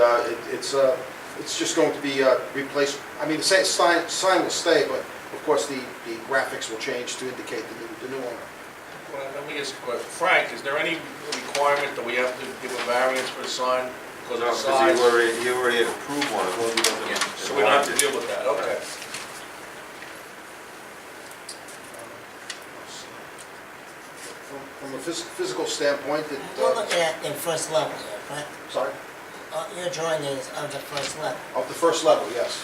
it's just going to be replaced. I mean, the sign will stay, but of course the graphics will change to indicate the new owner. Well, let me ask a question. Frank, is there any requirement that we have to give a variance for the sign because of the size? you already had approved one. So we don't have to deal with that, okay. From a physical standpoint, We're looking at the first level here, right? sorry, Your drawing is of the first level. of the first level, yes.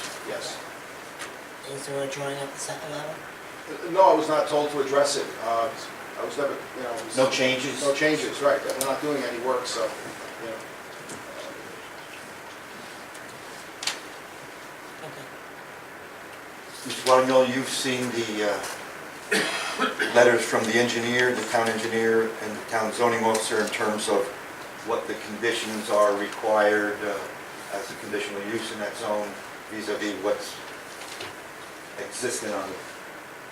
Is there a drawing of the second level? No, I was not told to address it. I was never, No changes? no changes, right. We're not doing any work, so, Okay. Mr. Guadagnolo, you've seen the letters from the engineer, the town engineer, and the town zoning officer in terms of what the conditions are required as a conditional use in that zone vis-à-vis what's existing on the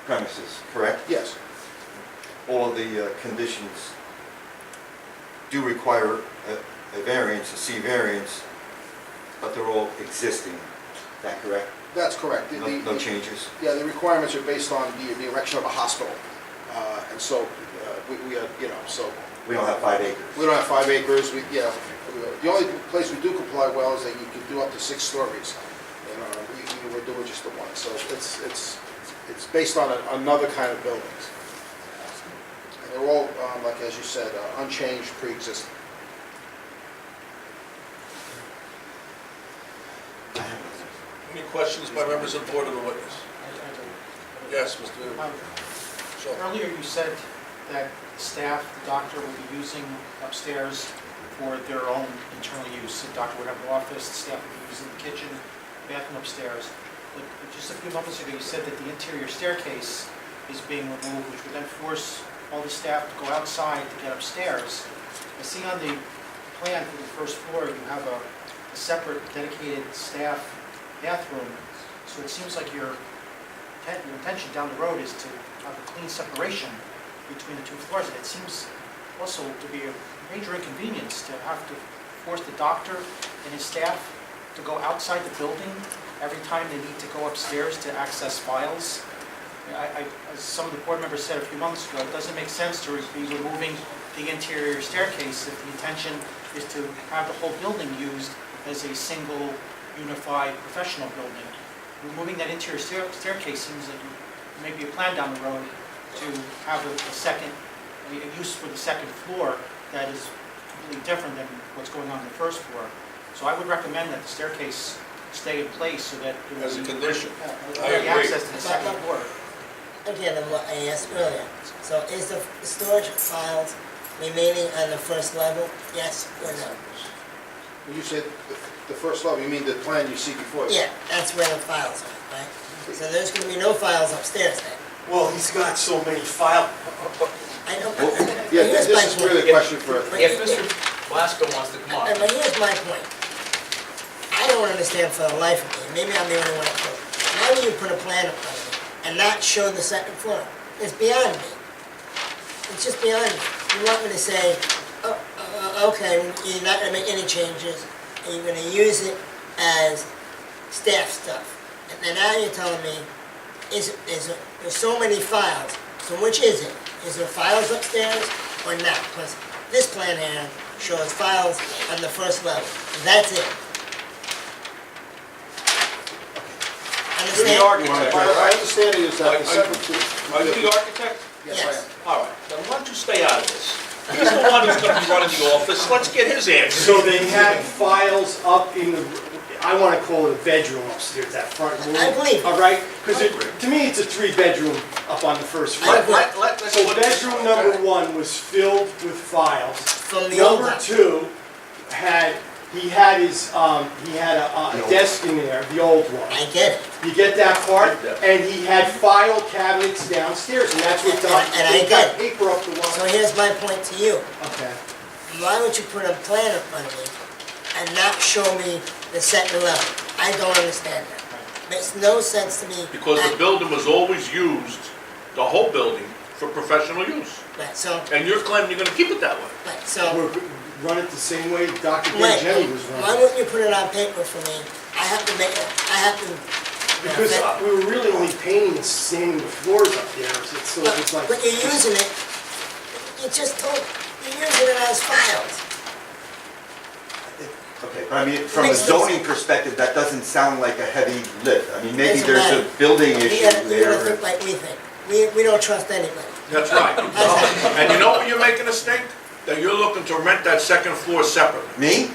premises, correct? yes. All of the conditions do require a variance, a C variance, but they're all existing. Is that correct? That's correct. No changes? Yeah, the requirements are based on the erection of a hospital. And so, we are, so, We don't have 5 acres. we don't have 5 acres, the only place we do comply well is that you can do up to 6 stories. We're doing just the one, so it's based on another kind of buildings. And they're all, like as you said, unchanged, pre-existing. Any questions by members of the board or the witness? Yes, Mr. Shaw. Earlier, you said that staff, the doctor will be using upstairs for their own internal use. The doctor would have an office, the staff would be using the kitchen, bathroom upstairs. But just a few moments ago, you said that the interior staircase is being removed, which would then force all the staff to go outside to get upstairs. I see on the plan for the first floor, you have a separate dedicated staff bathroom. So it seems like your intention down the road is to have a clean separation between the 2 floors. And it seems also to be a major inconvenience to have to force the doctor and his staff to go outside the building every time they need to go upstairs to access files. As some of the board members said a few months ago, it doesn't make sense to be removing the interior staircase if the intention is to have the whole building used as a single unified professional building. Removing that interior staircase seems like maybe a plan down the road to have a use for the second floor that is completely different than what's going on the first floor. So I would recommend that the staircase stay in place so that there will As a be condition. I the agree. access to the second floor. Again, what I asked earlier, so is the storage files remaining on the first level, yes or no? When you said the first level, you mean the plan you see before you? Yeah, that's where the files are, right? So there's gonna be no files upstairs then? Well, he's got so many files. I know. Yeah, Here's this my is point. really a question for, If Mr. Blasko wants to come on. But here's my point. I don't understand for the life of me, maybe I'm the only one that does. How do you put a plan up on me and not show the second floor? It's beyond me. It's just beyond me. You want me to say, okay, you're not gonna make any changes, and you're gonna use it as staff stuff. And then now you're telling me, there's so many files, so which is it? Is there files upstairs or not? Because this plan here shows files on the first level, that's it. You're the Understand? architect, my right? understanding is that the separate two. Are you the architect? Yes, I am. All right, then why don't you stay out of this? He's the one who's gonna be running the office, let's get his answer. So they had files up in the, I want to call it a bedroom upstairs, that front room. I believe you. All right? Because to me, it's a three-bedroom up on the first floor. Let's So put this- bedroom number one was filled with files. From the old Number house. two he had a desk in there, the old one. I get it. You get that part? Yeah. And he had file cabinets downstairs, and that's what Don, And I he get got it. paper up the So wall. here's my point to you. Okay. Why don't you put a plan in front of me and not show me the second level? I don't understand that. Makes no sense to me. Because the building was always used, the whole building, for professional use. Right, so, And you're claiming you're gonna keep it that way. right, so, Run it the same way Dr. wait, Gangemi was why running. wouldn't you put it on paper for me? I have to make it, I have to. Because we were really only painting and sanding the floors up there, so it's like. But you're using it, you just told, you're using it as files. Okay, but I mean, from a Makes no zoning perspective, that doesn't sound like a heavy lift. I mean, maybe Doesn't there's a matter. building You issue gotta there. think like we think. We don't trust anybody. That's right. And you know what you're making a stink? That you're looking to rent that second floor separately. Me?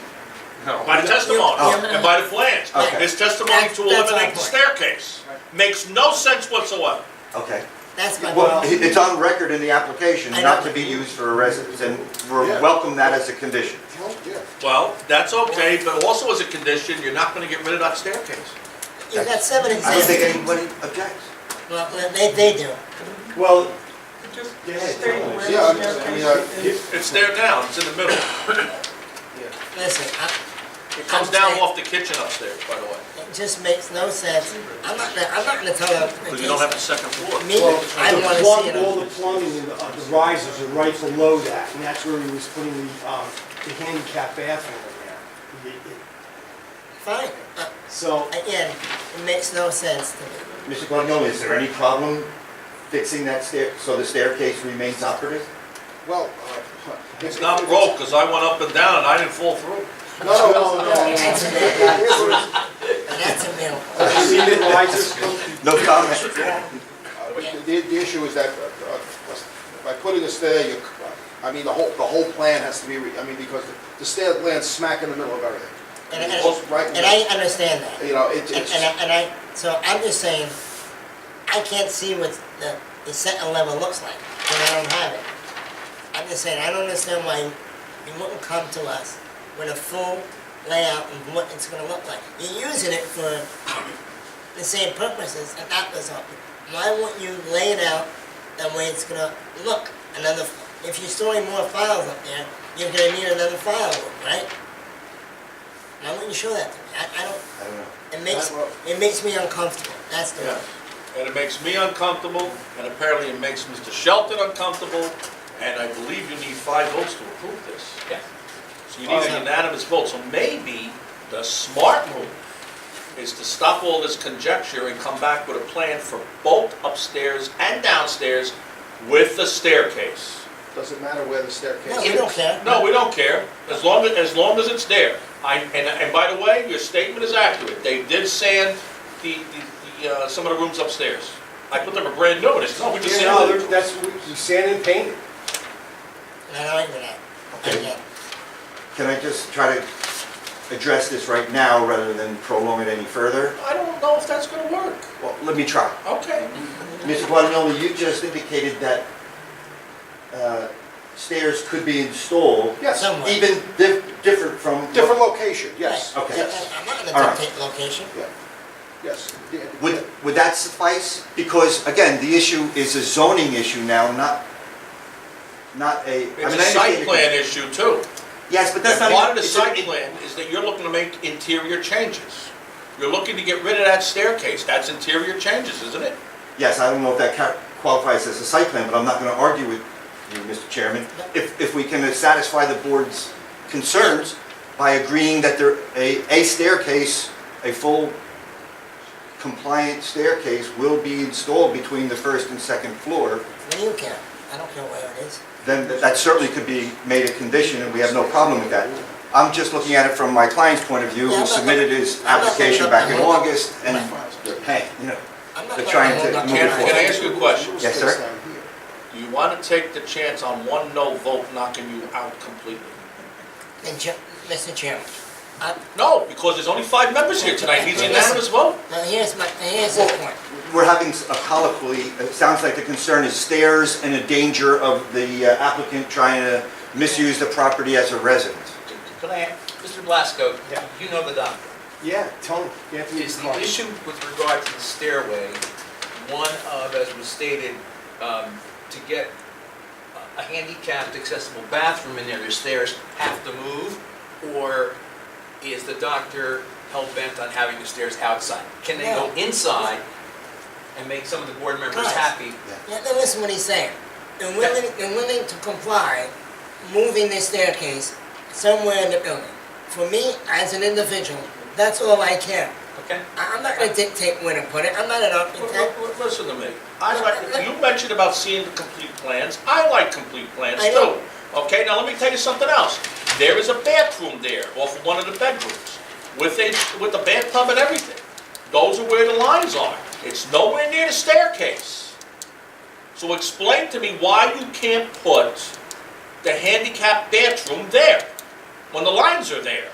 By the testimony Oh. and by the plans. Okay. His testimony to That's my eliminate the point. staircase. Makes no sense whatsoever. Okay. That's my Well, point. it's on record in the application I not know. to be used for a residence, and Yeah. welcome that as a condition. Yeah. Well, that's okay, but also as a condition, you're not gonna get rid of that staircase. You got 7 I don't think examples. anybody objects. Well, they do. Well, Just Go ahead, stay tell me. where Yeah, the I mean, staircase is. It's there now, it's in the middle. Listen, It comes I'm down saying- off the kitchen upstairs, by the way, it just makes no sense. I'm not gonna tell them. because you don't have the second floor. Me, well, I the wanna see plumb, it. all the plumbing and the risers are right below that, and that's where he was putting the handicap bathroom in there. Fine. So, Again, it makes no sense to me. Mr. Guaglione, is there any problem fixing that so the staircase remains operative? Well, It's not broke, because I went up and down and I didn't fall through. No. That's a mill. That's a mill. cement risers, No comment. The issue is that by putting us there, I mean, the whole plan has to be, because the stair lands smack in the middle of everything. And I understand that. You know, it's, So I'm just saying, I can't see what the second level looks like, because I don't have it. I'm just saying, I don't understand why you wouldn't come to us with a full layout of what it's gonna look like. You're using it for the same purposes, and that was all. Why wouldn't you lay it out the way it's gonna look? If you're storing more files up there, you're gonna need another file room, right? Why wouldn't you show that to me? I don't, I don't know. it makes me uncomfortable, that's the Yeah. one. And it makes me uncomfortable, and apparently it makes Mr. Shelton uncomfortable, and I believe you need 5 votes to approve this. Yeah. So you need a unanimous vote, so maybe The smart move is to stop all this conjecture and come back with a plan for both upstairs and downstairs with the staircase. Doesn't matter where the staircase No, is. we don't care. No, we don't care, as long as it's there. And by the way, your statement is accurate. They did sand some of the rooms upstairs. I put them a brand new, and it's, no, we just Yeah, no, sanded it. that's, we sand and painted. And I like that. Okay. Can I just try to address this right now rather than prolong it any further? I don't know if that's gonna work. Well, let me try. Okay. Mr. Guadagnoli, you just indicated that stairs could be installed, Yes, Somewhere. even different from... different location, yes. Okay. Yes, I'm not All gonna right. dictate location. yes. Would that suffice? Because, again, the issue is a zoning issue now, not a... It's a site plan issue too. Yes, but that's And not... part of the it's site a- plan is that you're looking to make interior changes. You're looking to get rid of that staircase. That's interior changes, isn't it? Yes, I don't know if that qualifies as a site plan, but I'm not going to argue with you, Mr. Chairman. If we can satisfy the board's concerns by agreeing that a staircase, a full compliant staircase will be installed between the first and second floor, What do you care? I don't care where it is. then that certainly could be made a condition, and we have no problem with that. I'm just looking at it from my client's point of view, Yeah, I'm who not submitted his I'm not application gonna- back in August, and they're paying, I'm not they're gonna trying hold to up move your- it Can I forward. ask you a question? Yes, sir? Do you want to take the chance on one no vote knocking you out completely? Mr. Chairman, No, because there's only 5 members here tonight. He's unanimous vote. now here's the point. We're having a colloquy, it sounds like the concern is stairs and a danger of the applicant trying to misuse the property as a residence. Can I, Mr. Blasco, Yeah. you know the doctor. Yeah, Tony, Anthony Is the Clark. issue with regard to the stairway, one of, as was stated, to get a handicapped accessible bathroom in there, the stairs have to move? Or is the doctor hell-bent on having the stairs outside? Can they go inside and make some of the board members Right. happy? Yeah, now listen what he's saying. They're willing to comply, moving this staircase somewhere in the building. For me, as an individual, that's all I care. Okay? I'm not gonna dictate where to put it. I'm not an architect. Listen to me. You mentioned about seeing the complete plans. I like complete plans I know. too. Okay, now let me tell you something else. There is a bathroom there off of one of the bedrooms with a bathtub and everything. Those are where the lines are. It's nowhere near the staircase. So explain to me why you can't put the handicapped bathroom there when the lines are there.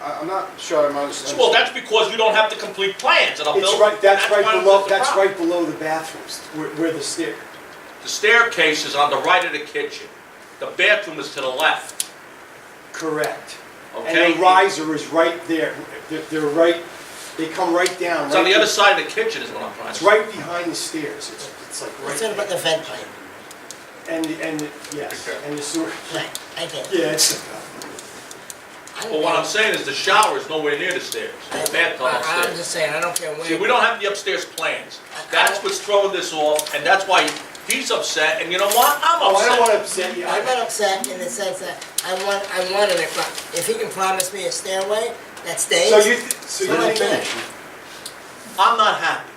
I'm not sure I'm understanding. Well, that's because you don't have the complete plans, and I'll It's build. right, that's right why I'm below, building the that's problem. right below the bathrooms, where the stair. The staircase is on the right of the kitchen. The bathroom is to the left, Correct. okay? And the riser is right there. They're right, they come right down. It's on right the other be- side of the kitchen is what I'm trying to It's say. right behind the stairs. It's like It's right about there. the vent pipe. Yes, and the sewer. Right, I get it. Yeah, it's, But what I'm saying is the shower is nowhere near the stairs, the bathtub I'm upstairs. just saying, I don't care where. See, we don't have the upstairs plans. That's what's throwing this off, and that's why he's upset, and you know what? I'm oh, I don't want upset. to upset you. I'm not upset in the sense that I wanted it, but if he can promise me a stairway that stays. So you, Let me finish. I'm not happy.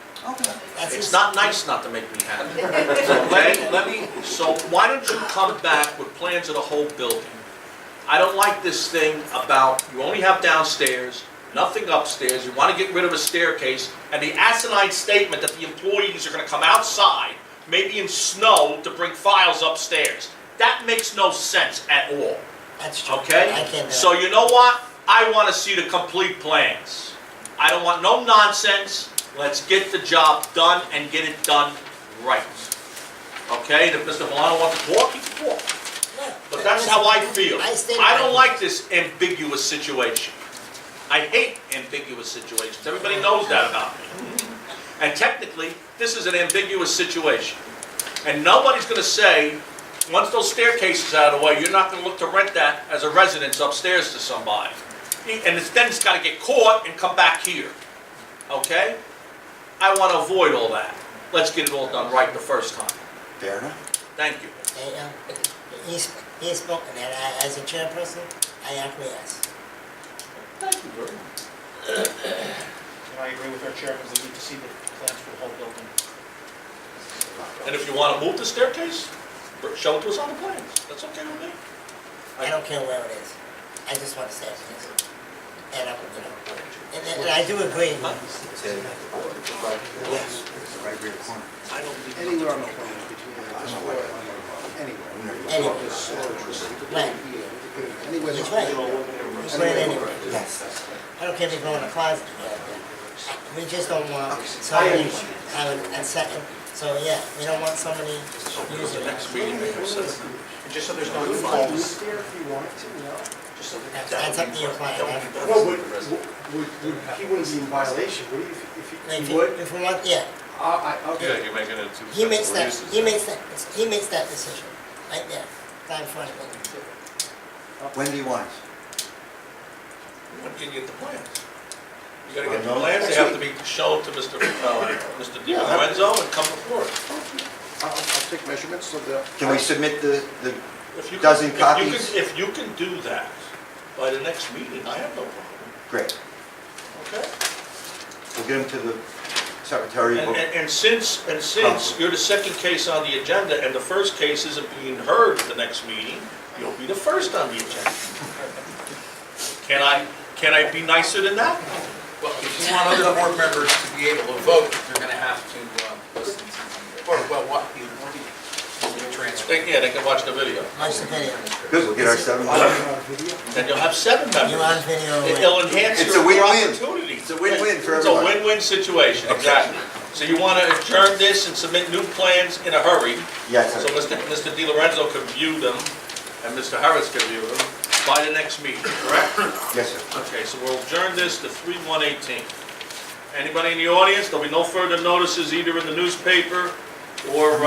that's It's his- not nice not to make me happy. Okay? Let me, So why don't you come back with plans of the whole building? I don't like this thing about you only have downstairs, nothing upstairs, you want to get rid of a staircase, and the asinine statement that the employees are going to come outside, maybe in snow, to bring files upstairs. That makes no sense at all, That's true. okay? I can't do So it. you know what? I want to see the complete plans. I don't want no nonsense. Let's get the job done and get it done right. Okay, and if Mr. Milano wants to talk, he can talk. Yeah, But that's how I feel. stand I by don't it. like this ambiguous situation. I hate ambiguous situations. Everybody knows that about me. And technically, this is an ambiguous situation. And nobody's gonna say, once those staircases are out of the way, you're not gonna look to rent that as a residence upstairs to somebody. And then it's gotta get caught and come back here. Okay? I wanna avoid all that. Let's get it all done right the first time. Fair enough. Thank you. He spoke, and as a chairperson, I acquiesce. Thank you very much. And I agree with our chairman, we need to see the plans for the whole building. And if you want to move the staircase, show it to us on the plans. That's okay with me. I don't care where it is. I just want to say it is. And, and I do agree. Yes. Right rear corner. Anywhere on the plan between the square, anywhere. Anywhere. Right. Anywhere. That's right. Just put it anywhere. Yes. I don't care if you go in a closet. We just don't want somebody having a second. So yeah, we don't want somebody using it. Next meeting, we have said. And just so there's no Move loopholes, there if you wanted to, you know? just so That's up to your client. No, but he wouldn't be in violation, would he, if he would? If we want, yeah, Okay. you're making it two he makes that, separate he uses. makes that decision, right there, right in front of him. When do you want it? When can you get the plans? You gotta get the Well, no, plans, they have to be shown to Mr. Di Lorenzo and come before it. I'll take measurements of the. Can we submit the If you can- dozen if you can- copies? If you can do that by the next meeting, I have no problem, Great. okay? We'll get them to the secretary. And since you're the second case on the agenda and the first case isn't being heard at the next meeting, you'll be the first on the agenda. Can I be nicer than that? Well, if you want other board members to be able to vote, they're gonna have to, listen to, or, well, what, you transfer. Yeah, they can watch the video. Watch the video. Good, we'll get our 7. Then you'll have 7 members. You're on video. It'll enhance It's your a win-win. opportunity. It's a win-win for It's a everybody. win-win situation, exactly. So you want to adjourn this and submit new plans in a hurry, Yes, so sir. Mr. Di Lorenzo can view them, and Mr. Harris can view them, by the next meeting, correct? Yes, sir. Okay, so we'll adjourn this to 3/1/18. Anybody in the audience, there'll be no further notices either in the newspaper or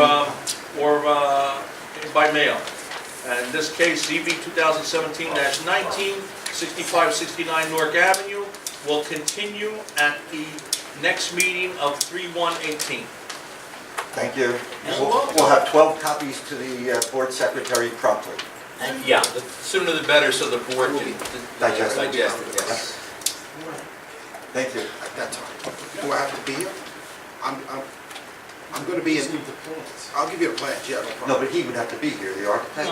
by mail. And in this case, ZB 2017-19, 6569 Newark Avenue, will continue at the next meeting of 3/1/18. Thank you. You're We'll welcome. we'll have 12 copies to the board secretary promptly. Yeah, the sooner the better, so the board can Digest it. digest it, yes. Thank you. At that time. Do I have to be here? I'm gonna be Just in, need the plans. I'll give you the plans, yeah, no No, problem. but he would have to be here, the architect?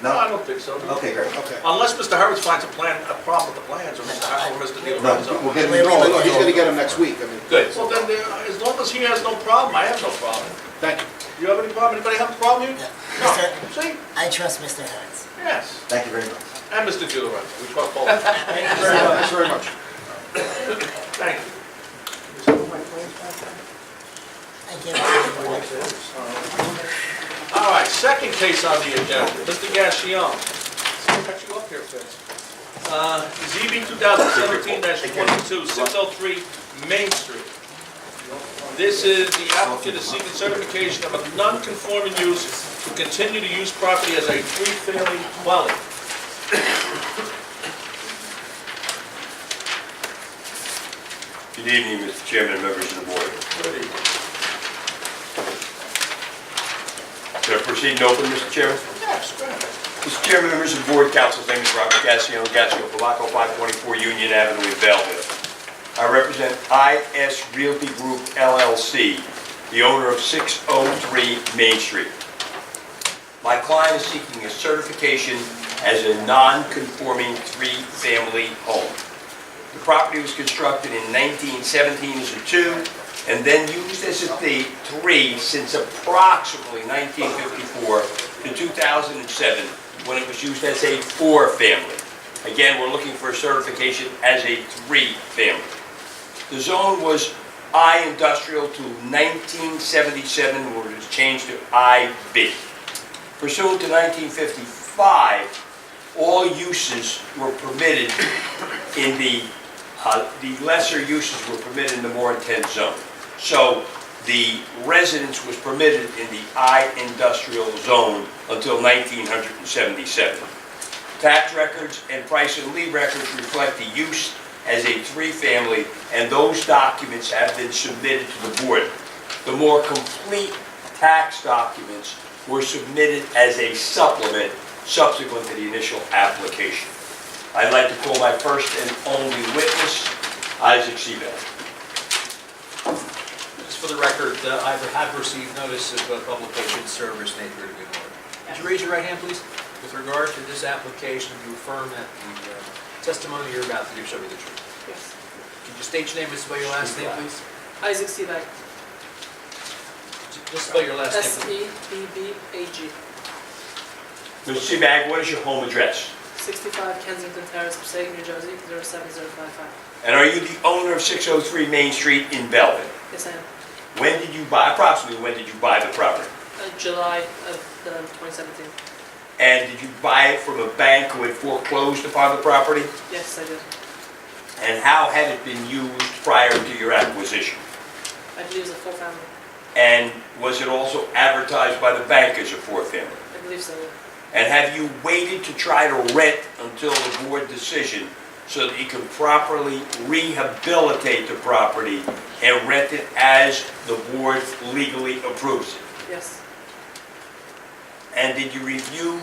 No, I No? don't think so. Okay, great. Okay. Unless Mr. Harris finds a problem with the plans, or Mr. Di No, Lorenzo. we'll get him. Wait, wait, No, he's gonna get them next week, I mean. Good, well then, as long as he has no problem, I have no problem. Thank you. You have any problem, anybody have a problem here? Yeah. No, Mr. see, I trust Mr. Harris. yes, Thank you very much. and Mr. Di Lorenzo, we trust both. Thanks very much. Thank you. I give it. All right, second case on the agenda, Mr. Gassion. Catch you up here, Vince. ZB 2017-22, 603 Main Street. This is the applicant is seeking certification of a non-conforming use to continue to use property as a three-family dwelling. Good evening, Mr. Chairman and members of the board. Can I proceed and open, Mr. Chairman? Yes, go ahead. Mr. Chairman, members of the board, council's name is Robert Gassion, Palaco, 524 Union Avenue in Belleville. I represent IS Realty Group LLC, the owner of 603 Main Street. My client is seeking a certification as a non-conforming three-family home. The property was constructed in 1917 as a 2, and then used as a 3 since approximately 1954 to 2007, when it was used as a 4-family. Again, we're looking for a certification as a 3-family. The zone was I industrial to 1977, where it was changed to IB. Pursuant to 1955, all uses were permitted in the lesser uses were permitted in the more intense zone. So the residence was permitted in the I industrial zone until 1977. Tax records and price and lien records reflect the use as a 3-family, and those documents have been submitted to the board. The more complete tax documents were submitted as a supplement subsequent to the initial application. I'd like to call my first and only witness, Isaac Seaback. Just for the record, I have received notice of publication service nature to be in order. Would you raise your right hand, please? With regard to this application, you affirm that the testimony you're about to give shall be the truth. Yes. Could you state your name and spell your last name, please? Isaac Seaback. Just spell your last name. S-E-B-B-A-G. Mr. Seaback, what is your home address? 65 Kensington Terrace, Passaic, New Jersey, 07055. And are you the owner of 603 Main Street in Belleville? Yes, I am. Approximately when did you buy the property? July of 2017. And did you buy it from a bank who had foreclosed upon the property? Yes, I did. And how had it been used prior to your acquisition? I believe it's a full family. And was it also advertised by the bank as a fourth family? I believe so. And have you waited to try to rent until the board decision so that you can properly rehabilitate the property and rent it as the board legally approves it? Yes. And did you review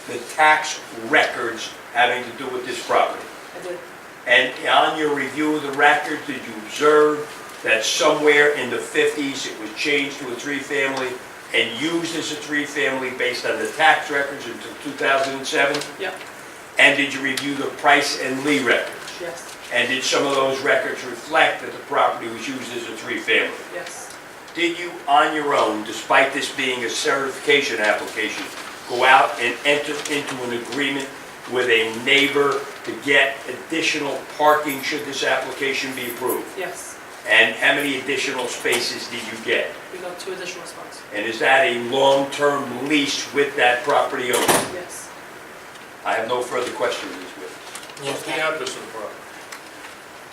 the tax records having to do with this property? I did. And on your review of the records, did you observe that somewhere in the 50s it was changed to a three-family and used as a three-family based on the tax records until 2007? Yep. And did you review the price and lien records? Yes. And did some of those records reflect that the property was used as a three-family? Yes. Did you, on your own, despite this being a certification application, go out and enter into an agreement with a neighbor to get additional parking should this application be approved? Yes. And how many additional spaces did you get? We got 2 additional spots. And is that a long-term lease with that property owner? Yes. I have no further questions, Ms. Witness. What's the address of the property?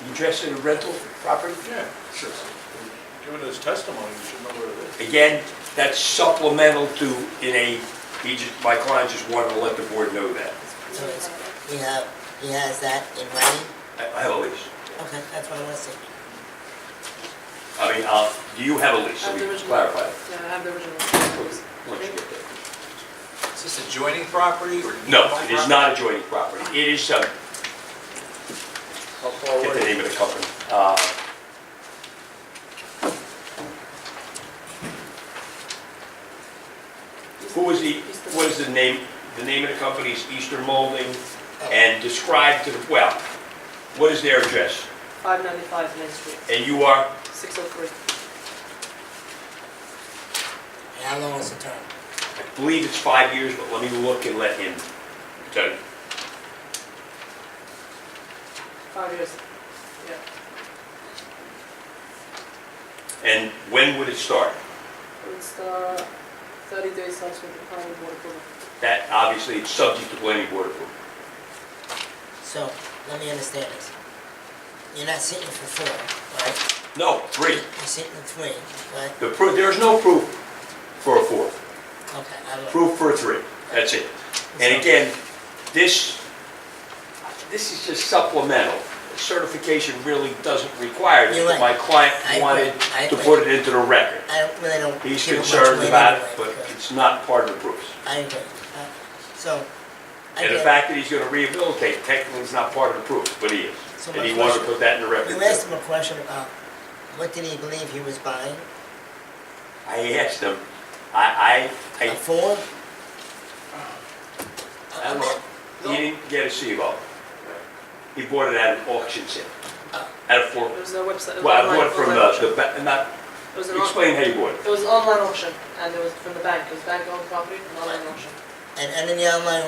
You interested in rental property? Yeah, sure. Given his testimony, you should know where it is. Again, that's supplemental to, my client just wanted to let the board know that. So he has that in writing? I have a lease. Okay, that's what I want to see. I mean, do you have a lease? I have Let the me original. clarify that. Yeah, I have the original. Once you get there. Is this adjoining property or? No, it is not adjoining property. It is, How far get the away? name of the company. What is the name? The name of the company is Eastern Molding, and describe to the, well, what is their address? 595 Main Street, And you are? 603. And how long is the term? I believe it's 5 years, but let me look and let him tell you. 5 years. Yeah. And when would it start? It's 30 days starts with the planning board approval. That, obviously, it's subject to planning board approval. So, let me understand this. You're not sitting for 4, right? No, 3. You're sitting for 3, right? There's no proof for a 4. Okay, I will. Proof for a 3. That's it. And again, this is just supplemental. Certification really doesn't require this, You're but right. my client I wanted agree. I to agree. put it into the record. I really don't. He's give it much concerned weight about it, anyway, but because- it's not part of the proofs. I agree. So, I And the get, fact that he's going to rehabilitate, technically it's not part of the proof, but he is. So And my he wanted to question- put that in the record. you asked him a question about what did he believe he was buying? I asked him, I A 4? don't know, he didn't get a CVO. He bought it at an auction sale. At a four, It was a website. It was well, I online- bought it from online auction. not, It was an explain how you bought it. It was an online auction, and it was from the bank. It was bank-owned property, an online auction. And in the online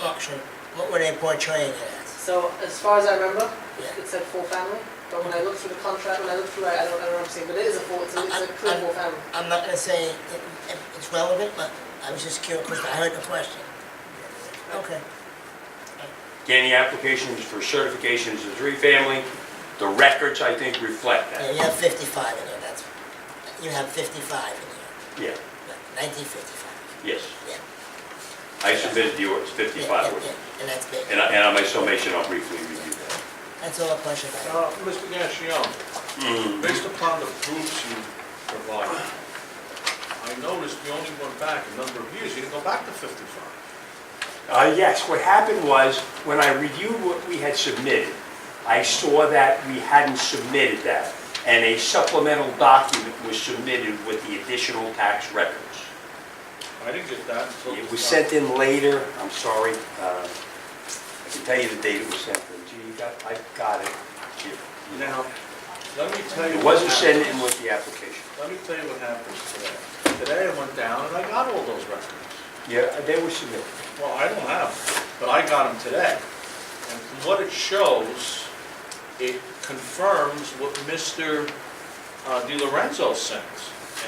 auction, what were they portraying it as? So as far as I remember, Yeah. it said full family. But when I looked through the contract, I don't remember seeing. But it is a full. It's a clear full family. I'm not gonna say it's relevant, but I was just curious, because I heard the question. Okay. Again, the application is for certification as a 3-family. The records, I think, reflect Yeah, that. you have 55 in here, you have 55 in here, Yeah, 1955. yes. Yeah. I submitted the orders, 55 Yeah, orders. and that's big. And on my summation, I'll briefly review that. That's all a question I have. Mr. Gassion, based upon the proofs you provided, I noticed you only went back a number of years, you didn't go back to 55. Yes, what happened was, when I reviewed what we had submitted, I saw that we hadn't submitted that, and a supplemental document was submitted with the additional tax records. I didn't get that until. It was sent in later, I'm sorry, I can tell you the date it was sent in. Gee, I got it. Now, let me tell you. It what wasn't sent happened. in with the application. Let me tell you what happened today. Today I went down and I got all those records. Yeah, they were submitted. Well, I don't have them, but I got them today. And from what it shows, it confirms what Mr. Di Lorenzo says.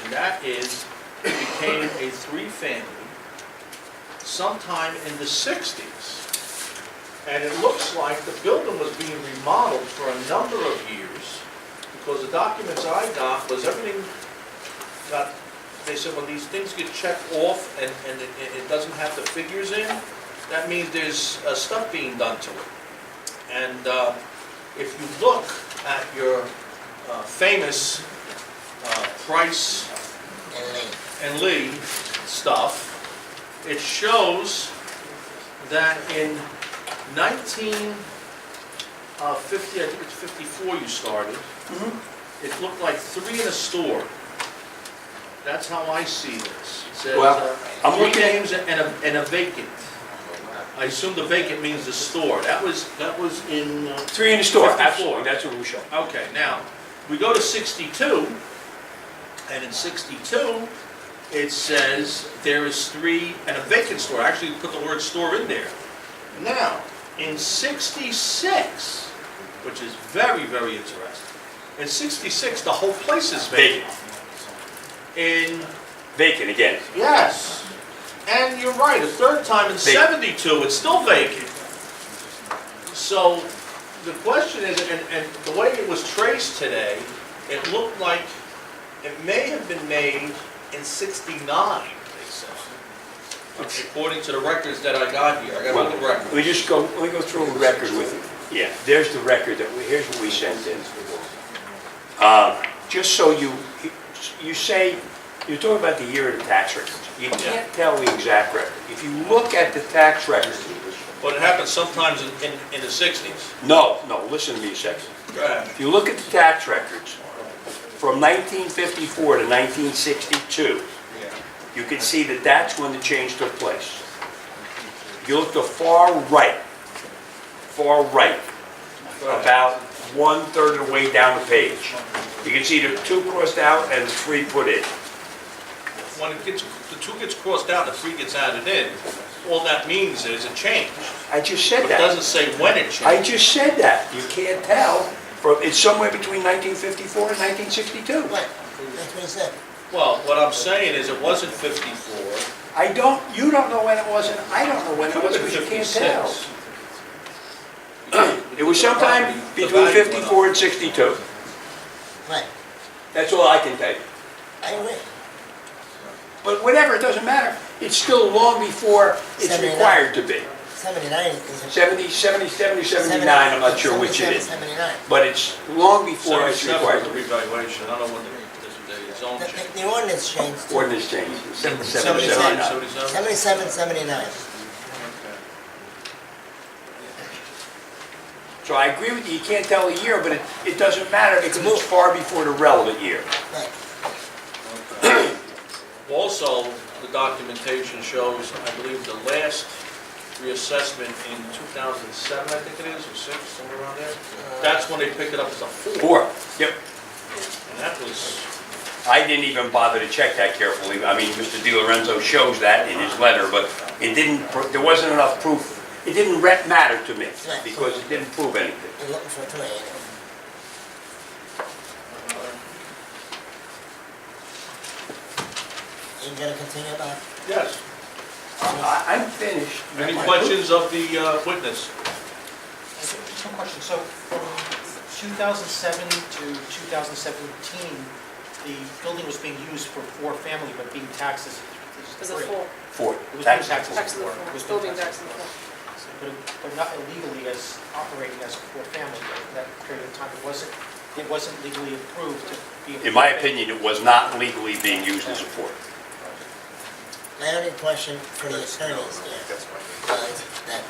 And that is, it became a three-family sometime in the 60s. And it looks like the building was being remodeled for a number of years, because the documents I got was everything got, they said when these things get checked off and it doesn't have the figures in, that means there's stuff being done to it. And if you look at your famous Price and Lee stuff, it shows that in 1950, I think it's 54 you started, it looked like 3 in a store. That's how I see this. It says, Well, I'm 3 looking at- names and a vacant. I assume the vacant means the store. That was in... 3 in the store, 54. absolutely, that's what we showed. Okay, now, we go to 62, and in 62, it says there is 3 and a vacant store. I actually put the word store in there. Now, in 66, which is very, very interesting, in 66, the whole place is vacant. In, Vacant again. yes, and you're right, a third time in Vacant. 72, it's still vacant. So, the question is, and the way it was traced today, it looked like it may have been made in 69, they said. According to the records that I got here, I got all the records. Let me go through a record with you. Yeah, there's the record here's what we sent in. Just so you say, you're talking about the year of the tax records. You can't tell the exact record. If you look at the tax records, But it happened sometimes in the 60s. no, listen to me a second. Go ahead. If you look at the tax records, from 1954 to 1962, you can see that that's when the change took place. If you look to far right, about 1/3 of the way down the page, you can see the 2 crossed out and the 3 put in. When the 2 gets crossed out, the 3 gets added in, all that means is a change. I just said But it that. doesn't say when it I changed. just said that. You can't tell. It's somewhere between 1954 and 1962. Right, that's what he said. Well, what I'm saying is it wasn't 54. You don't know when it was, and I don't know when it Could was, have been because you can't 56. tell. It was sometime between 54 and 62. Right, That's all I can tell you. I agree. But whatever, it doesn't matter. It's still long before it's 79. required to be. 79 is... 70, 79, I'm not sure which it is. 79. But it's long before it's 77 required was to the be. revaluation, I don't know when the zone The- changed. The ordinance changed. to Ordinance changes, 77. 79. 77? 77, 79. Okay. So I agree with you, you can't tell a year, but it doesn't matter because it's far before the relevant year. Right. Also, the documentation shows, I believe, the last reassessment in 2007, I think it is, or 6, somewhere around there. That's when they picked it up as a 4. 4, yep. And that was, I didn't even bother to check that carefully. I mean, Mr. Di Lorenzo shows that in his letter, but there wasn't enough proof. It didn't matter to me because it didn't prove anything. You're looking for a 2 anyway. You gonna continue about... yes. I'm finished. Any questions of the witness? Just one question, so from 2007 to 2017, the building was being used for 4-family, but being taxed as There's a 3. full, 4. It was being Tax- taxed as tax in the 4. It was full, being building taxed tax in the full. but not illegally as operating as a 4-family during that period of time. It wasn't legally approved to be. In my opinion, it was not legally being used as a 4. My only question for the attorneys here was that,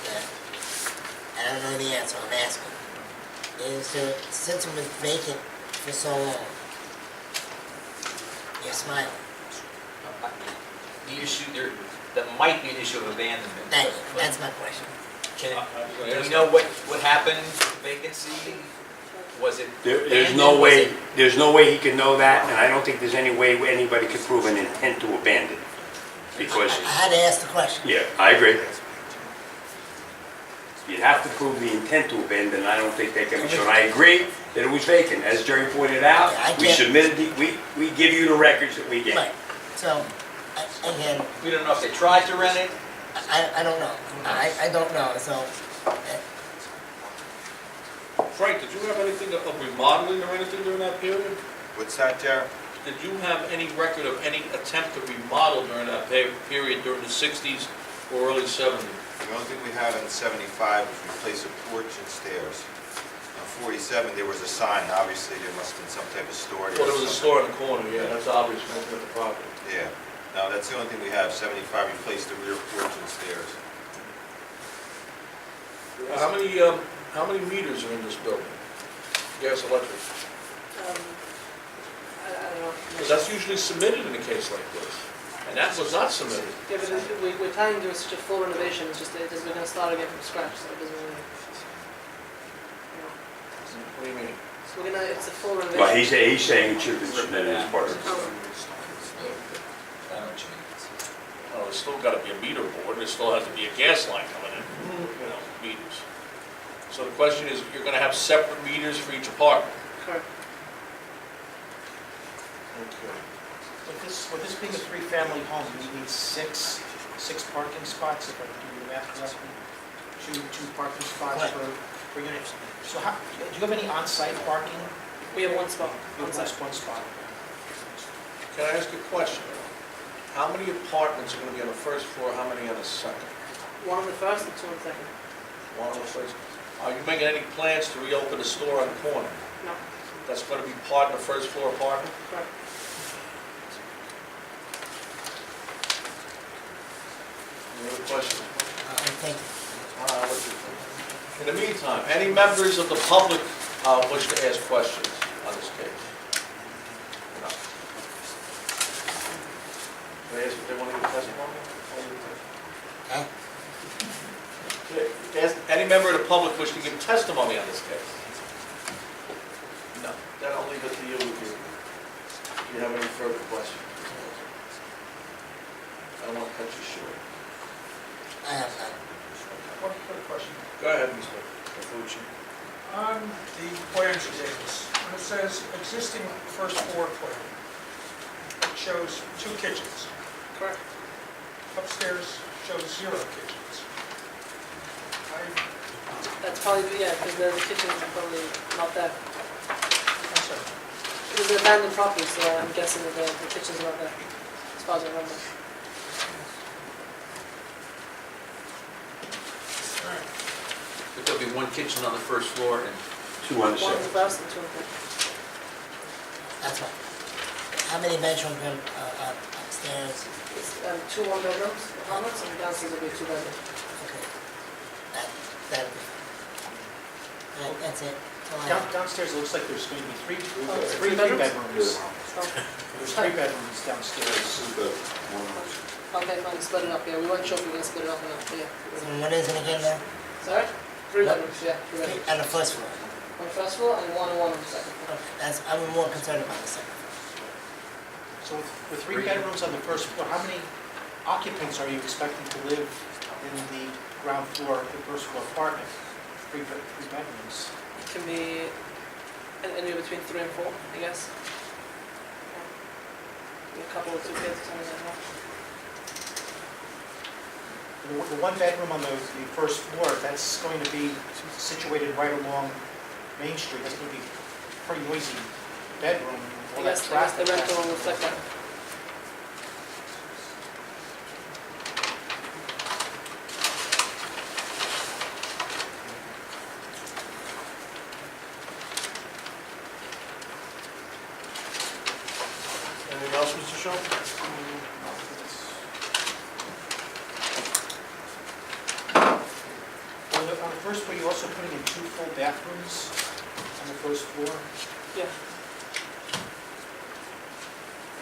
and I don't know the answer, I'm asking, is there, since it was vacant for so long, you're smiling, The issue, that might be an issue of abandonment. thank you, that's my question. Do we know what happened, vacancy? Was it There's abandoned? no Was way, it- there's no way he can know that, and I don't think there's any way anybody could prove an intent to abandon. Because, I had to ask the question. yeah, I agree. You'd have to prove the intent to abandon, and I don't think they can be shown. I agree that it was vacant, as Jerry pointed out. Yeah, I We can't- submitted, we give you the records that we get. Right, so, again, We don't know if they tried to rent it. I don't know, I don't know, so, Frank, did you have anything of remodeling or anything during that period? What's that, Jared? Did you have any record of any attempt to remodel during that period during the 60s or early 70s? The only thing we have in 75 was replace a porch and stairs. On 47, there was a sign, obviously there must have been some type of store there. Well, there was a store in the corner, yeah, that's obvious, looking at the property. Yeah, no, that's the only thing we have, 75, replace the rear porch and stairs. How many meters are in this building? Gas, electric? I don't know. Because that's usually submitted in a case like this, and that was not submitted. Yeah, but we're planning to do such a full renovation, it's just, we're gonna start again from scratch, so it doesn't really. What do you mean? So we're gonna, it's a full renovation. Well, he's saying it should have been submitted as part of it. I don't know what you mean. Well, there's still got to be a meter board, there still has to be a gas line coming in, meters. So the question is, you're going to have separate meters for each apartment? Correct. Okay. With this being a three-family home, we need six parking spots, if I do the math correctly. Two parking spots per unit. So how, do you have any on-site parking? We have one spot, You on have site. one spot. Can I ask you a question? How many apartments are going to be on the first floor, how many on the second? One on the first and two on the second. One on the first. Are you making any plans to reopen the store on the corner? No, That's going to be part of the first floor apartment? correct. Any other questions? thank you. In the meantime, any members of the public wish to ask questions on this case? No. Can I ask if they want to give testimony? Huh? Any member of the public wish to give testimony on this case? No. Then I'll leave it to you if you have any further questions. I don't want to cut you short. I have none. One quick question. Go ahead, Mr. Cafucci. On the plans you gave us, when it says existing first floor plan, it shows 2 kitchens. Correct. Upstairs shows 0 kitchens. That's probably, yeah, because the kitchens are probably not there. I'm sorry. It was an abandoned property, so I'm guessing that the kitchen's not there, as far as I remember. But there'll be one kitchen on the first floor and Two on the One on second. the first and two on the second. That's fine. How many bedrooms upstairs? It's 2 one-bedrooms, apartments, and downstairs will be 2 bedrooms. Okay. That's it. That's all I have. Downstairs, it looks like there's going to be three Three bedrooms? bedrooms. Oh, There's 3 bedrooms downstairs. okay, fine, split it up, yeah, we weren't sure if we were gonna split it up or not, but yeah. So what is it again now? Sorry? 3 bedrooms, yeah, 3 bedrooms. On the first floor? On the first floor and one on the second floor. Okay, I'm more concerned about the second floor. So with 3 bedrooms on the first floor, how many occupants are you expecting to live in the ground floor, the first floor apartment? 3 bedrooms. It can be anywhere between 3 and 4, I guess. Yeah. A couple of 2 kids, something like that. The 1 bedroom on the first floor, that's going to be situated right along Main Street. That's going to be a pretty noisy bedroom. I All that guess traffic. the rental will reflect that. Anything else, Mr. Shaw? also putting in 2 full bathrooms on the first floor? Yeah.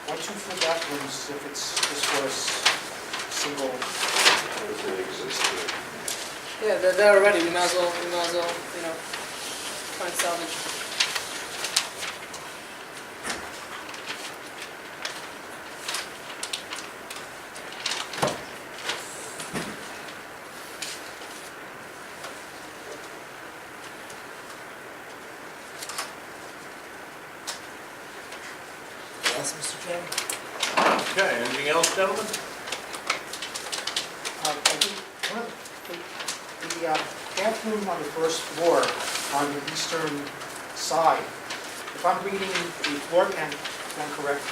Why 2 full bathrooms if it's just for a single? Yeah, they're there already, we might as well, you know, try and salvage. Yes, Mr. Chairman? Okay, anything else, gentlemen? I think one of the bathroom on the first floor on the eastern side, if I'm reading the floor plan correct,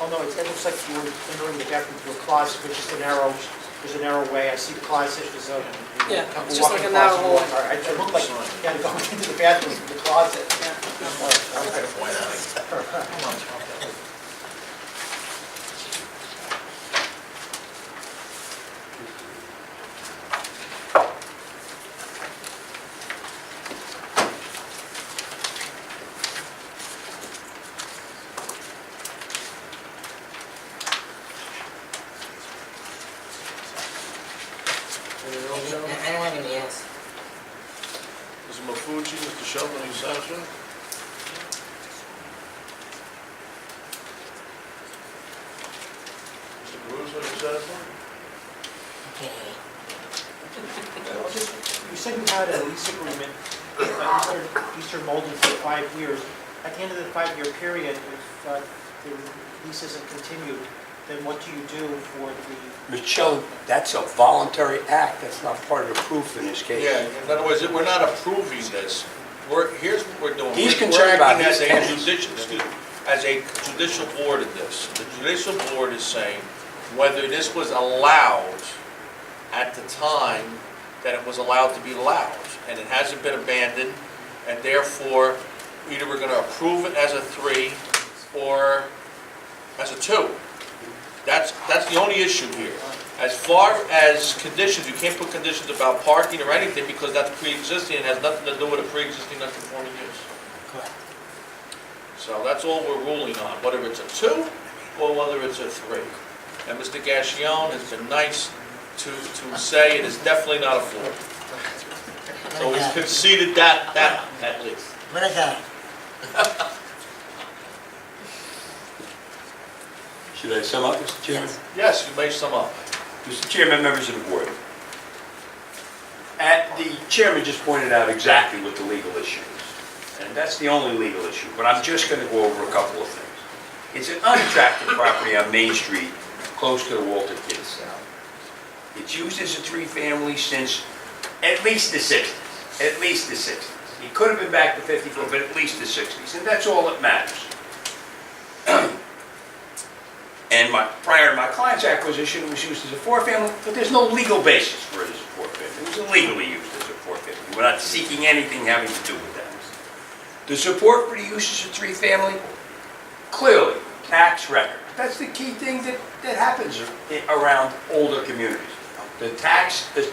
oh no, it looks like you're entering the bathroom through a closet, which is there's a narrow way. I see the closet, there's a Yeah, couple it's just like walking a narrow closet. hallway. All right, it looked like you had to go into the bathroom from the closet. Anything else, gentlemen? I don't have anything else. Mr. Mafucci, Mr. Sheldon, are you satisfied? Mr. Caruso, are you satisfied? Okay. You said you had a lease agreement, Eastern Molding for 5 years. At the end of the 5-year period, if the lease isn't continued, then what do you do for the, Mr. Sheldon, that's a voluntary act, that's not part of the proof in this case. Yeah, in other words, we're not approving this. Here's what we're doing. He's We're concerned about acting his as as a judicial board in this. The judicial board is saying whether this was allowed at the time that it was allowed to be allowed, and it hasn't been abandoned, and therefore, either we're gonna approve it as a 3 or as a 2. That's the only issue here. As far as conditions, you can't put conditions about parking or anything because that's pre-existing and has nothing to do with a pre-existing non-conforming use. Correct. So that's all we're ruling on, whether it's a 2 or whether it's a 3. And Mr. Gassion has been nice to say it is definitely not a 4. So he's conceded that at least. What I got? Should I sum up, Mr. Chairman? Yes, you may sum up. Mr. Chairman, members of the board, the chairman just pointed out exactly what the legal issue is. And that's the only legal issue, but I'm just going to go over a couple of things. It's an unattractive property on Main Street, close to the Walter Kids. It's used as a 3-family since at least the 60s, at least the 60s. It could have been back to 54, but at least the 60s, and that's all that matters. And prior to my client's acquisition, it was used as a 4-family, but there's no legal basis for it as a 4-family. It was illegally used as a 4-family. We're not seeking anything having to do with that. The support for the use as a 3-family, clearly, tax record. That's the key thing that happens around older communities. The tax, the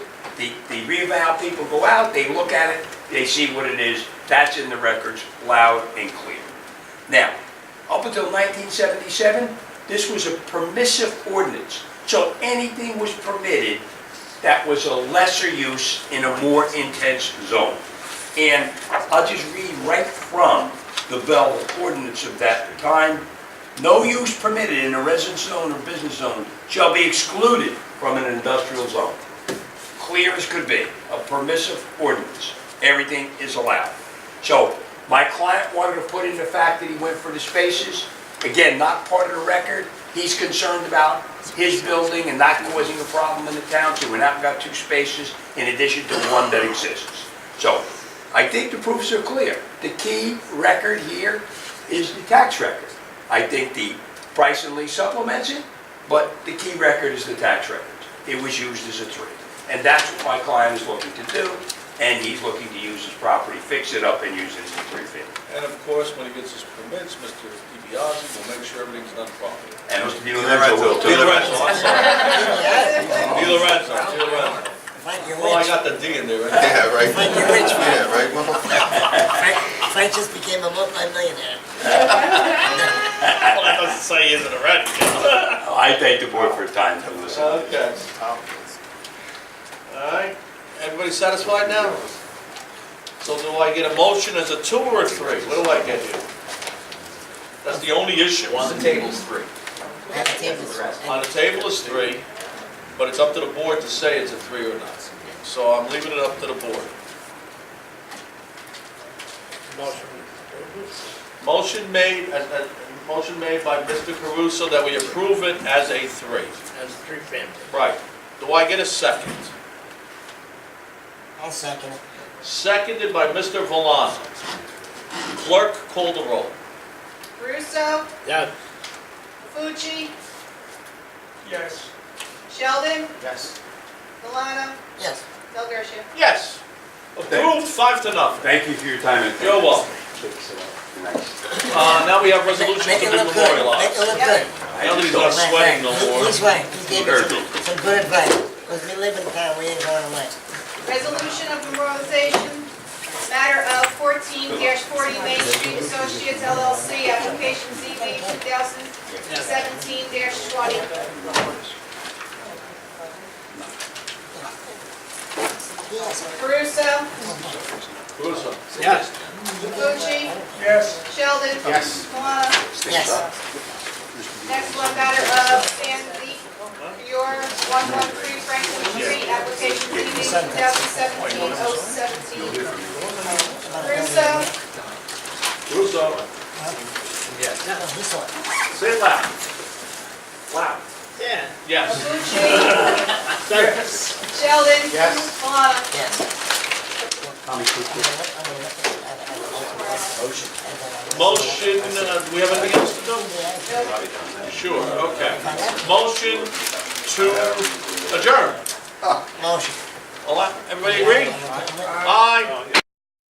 reval people go out, they look at it, they see what it is, that's in the records, loud and clear. Now, up until 1977, this was a permissive ordinance, so anything was permitted that was a lesser use in a more intense zone. And I'll just read right from the Belleville ordinance of that time. No use permitted in a residence zone or business zone shall be excluded from an industrial zone. Clear as could be, a permissive ordinance. Everything is allowed. So my client wanted to put in the fact that he went for the spaces. Again, not part of the record. He's concerned about his building and not causing a problem in the town, so we now got 2 spaces in addition to 1 that exists. So I think the proofs are clear. The key record here is the tax record. I think the price and lease supplements it, but the key record is the tax record. It was used as a 3. And that's what my client is looking to do, and he's looking to use his property, fix it up, and use it as a 3-family. And of course, when he gets his permits, Mr. DiBiase will make sure everything's done properly. And Mr. Di Lorenzo will too. Di Lorenzo, I'm sorry. Di Lorenzo. Frank, you're Well, I rich. got the D in there, right? Yeah, right. Frank, you're rich, Frank. Yeah, right, well, Frank just became a multi-millionaire. Well, that doesn't say he isn't already. I thank the board for your time to listen. Okay. All right, everybody satisfied now? So do I get a motion as a 2 or a 3? What do I get here? That's the only issue. On the table's 3. And the tables. On the table is 3, but it's up to the board to say it's a 3 or not. So I'm leaving it up to the board. Motion made by Mr. Caruso that we approve it as a 3. That's 3 family. Right. Do I get a second? I'll second it. Seconded by Mr. Valano. Clerk, call the roll. Russo, Yes. Fucci, Yes. Sheldon, Yes. Milano, Yes. Del Garcia. Yes. Approved, 5-0. Thank you for your time and. You're welcome. Nice. Now we have resolution Make to it be look good. Make it memorialized. look good. Now that he's not sweating no more. He's right. He gave us some good advice. Because we live in town, we ain't going away. Resolution of memorialization, matter of 14-40 Main Street Associates LLC, application ZB 2017-20. Yes. Caruso, Caruso. Yes. Fucci, Yes. Sheldon. Yes. Milano. Yes. Next one, matter of Sandy, your 113 Franklin Street, application ZB 2017-017. Caruso, Caruso. Yes. No, this one. Say it loud. Loud. Yeah. Yes. Fucci, Sheldon. Yes. Milano. Yes. Motion, do we have anything else to do? Sure, okay. Motion to adjourn. Motion. Everybody agree? Aye.